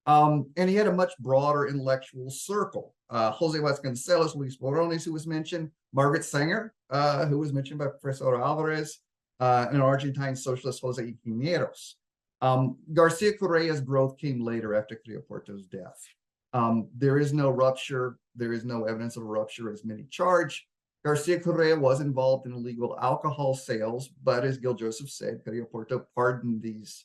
[SPEAKER 5] And he had a much broader intellectual circle. Jose Vasconcelos, Luis Borones, who was mentioned, Margaret Sanger, who was mentioned by Professor Alvarez, and Argentine socialist Jose Iquineros. Garcia Correa's growth came later after Carrillo Puerto's death. There is no rupture. There is no evidence of a rupture as many charge. Garcia Correa was involved in illegal alcohol sales, but as Gil Joseph said, Carrillo Puerto pardoned these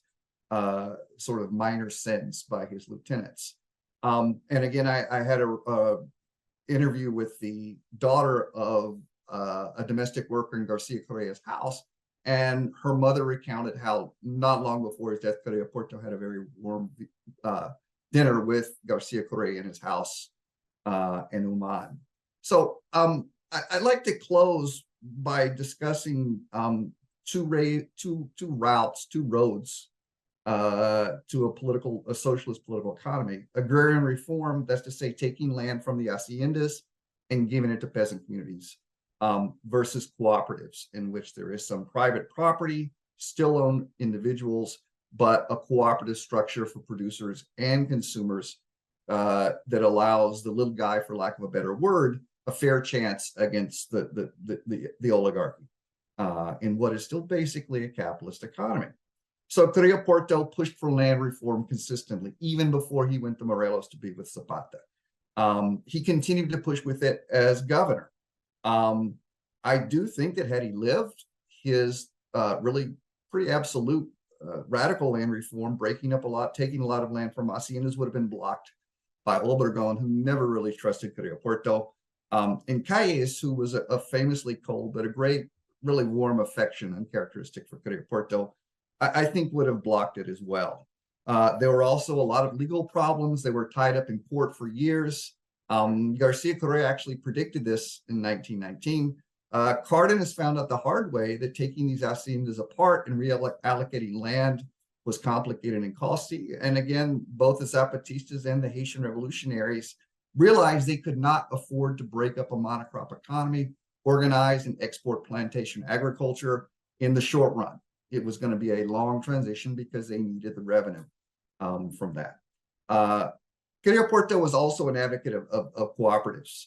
[SPEAKER 5] sort of minor sins by his lieutenants. And again, I had a interview with the daughter of a domestic worker in Garcia Correa's house, and her mother recounted how not long before his death, Carrillo Puerto had a very warm dinner with Garcia Correa in his house in Uman. So I'd like to close by discussing two roads to a socialist political economy. Agrarian reform, that's to say taking land from the haciendas and giving it to peasant communities, versus cooperatives, in which there is some private property, still owned individuals, but a cooperative structure for producers and consumers that allows the little guy, for lack of a better word, a fair chance against the oligarchy in what is still basically a capitalist economy. So Carrillo Puerto pushed for land reform consistently, even before he went to Morelos to be with Zapata. He continued to push with it as governor. I do think that had he lived, his really pretty absolute radical land reform, breaking up a lot, taking a lot of land from haciendas, would have been blocked by Obregon, who never really trusted Carrillo Puerto. And Calles, who was a famously cold, but a great, really warm affection uncharacteristic for Carrillo Puerto, I think would have blocked it as well. There were also a lot of legal problems. They were tied up in court for years. Garcia Correa actually predicted this in 1919. Cardenas found out the hard way that taking these haciendas apart and reallocating land was complicated and costly. And again, both the Zapatistas and the Haitian revolutionaries realized they could not afford to break up a monocrop economy, organize and export plantation agriculture in the short run. It was going to be a long transition because they needed the revenue from that. Carrillo Puerto was also an advocate of cooperatives.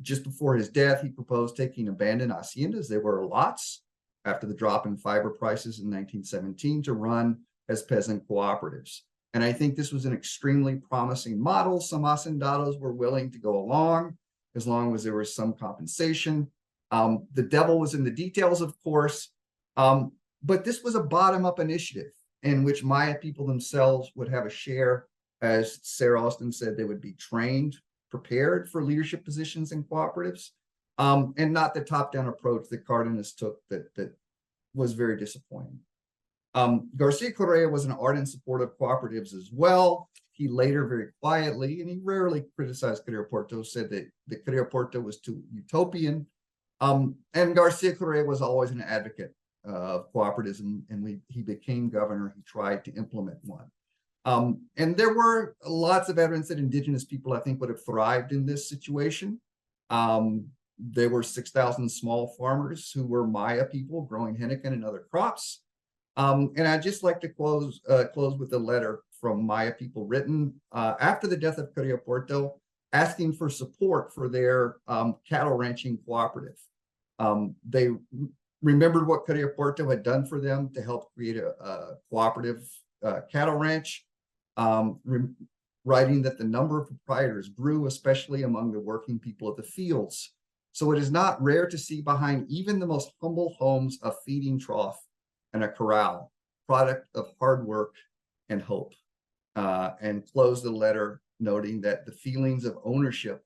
[SPEAKER 5] Just before his death, he proposed taking abandoned haciendas, there were lots, after the drop in fiber prices in 1917, to run as peasant cooperatives. And I think this was an extremely promising model. Some hacendados were willing to go along as long as there was some compensation. The devil was in the details, of course, but this was a bottom-up initiative in which Maya people themselves would have a share. As Sarah Osten said, they would be trained, prepared for leadership positions in cooperatives, and not the top-down approach that Cardenas took that was very disappointing. Garcia Correa was an ardent supporter of cooperatives as well. He later, very quietly, and he rarely criticized Carrillo Puerto, said that Carrillo Puerto was too utopian. And Garcia Correa was always an advocate of cooperativism, and when he became governor, he tried to implement one. And there were lots of evidence that indigenous people, I think, would have thrived in this situation. There were 6,000 small farmers who were Maya people growing henequen and other crops. And I'd just like to close with a letter from Maya people written after the death of Carrillo Puerto, asking for support for their cattle ranching cooperative. They remembered what Carrillo Puerto had done for them to help create a cooperative cattle ranch, writing that the number of proprietors grew, especially among the working people of the fields. So it is not rare to see behind even the most humble homes a feeding trough and a corral, product of hard work and hope. And close the letter noting that the feelings of ownership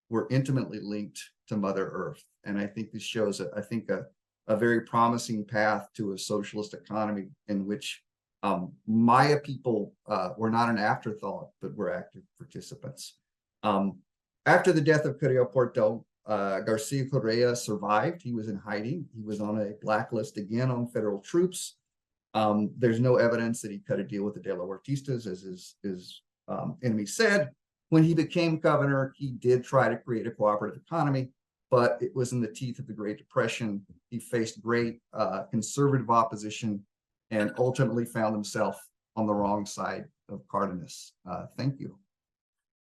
[SPEAKER 5] were intimately linked to Mother Earth. And I think this shows, I think, a very promising path to a socialist economy in which Maya people were not an afterthought, but were active participants. After the death of Carrillo Puerto, Garcia Correa survived. He was in hiding. He was on a blacklist again on federal troops. There's no evidence that he cut a deal with the Delahuertistas, as his enemy said. When he became governor, he did try to create a cooperative economy, but it was in the teeth of the Great Depression. He faced great conservative opposition and ultimately found himself on the wrong side of Cardenas. Thank you.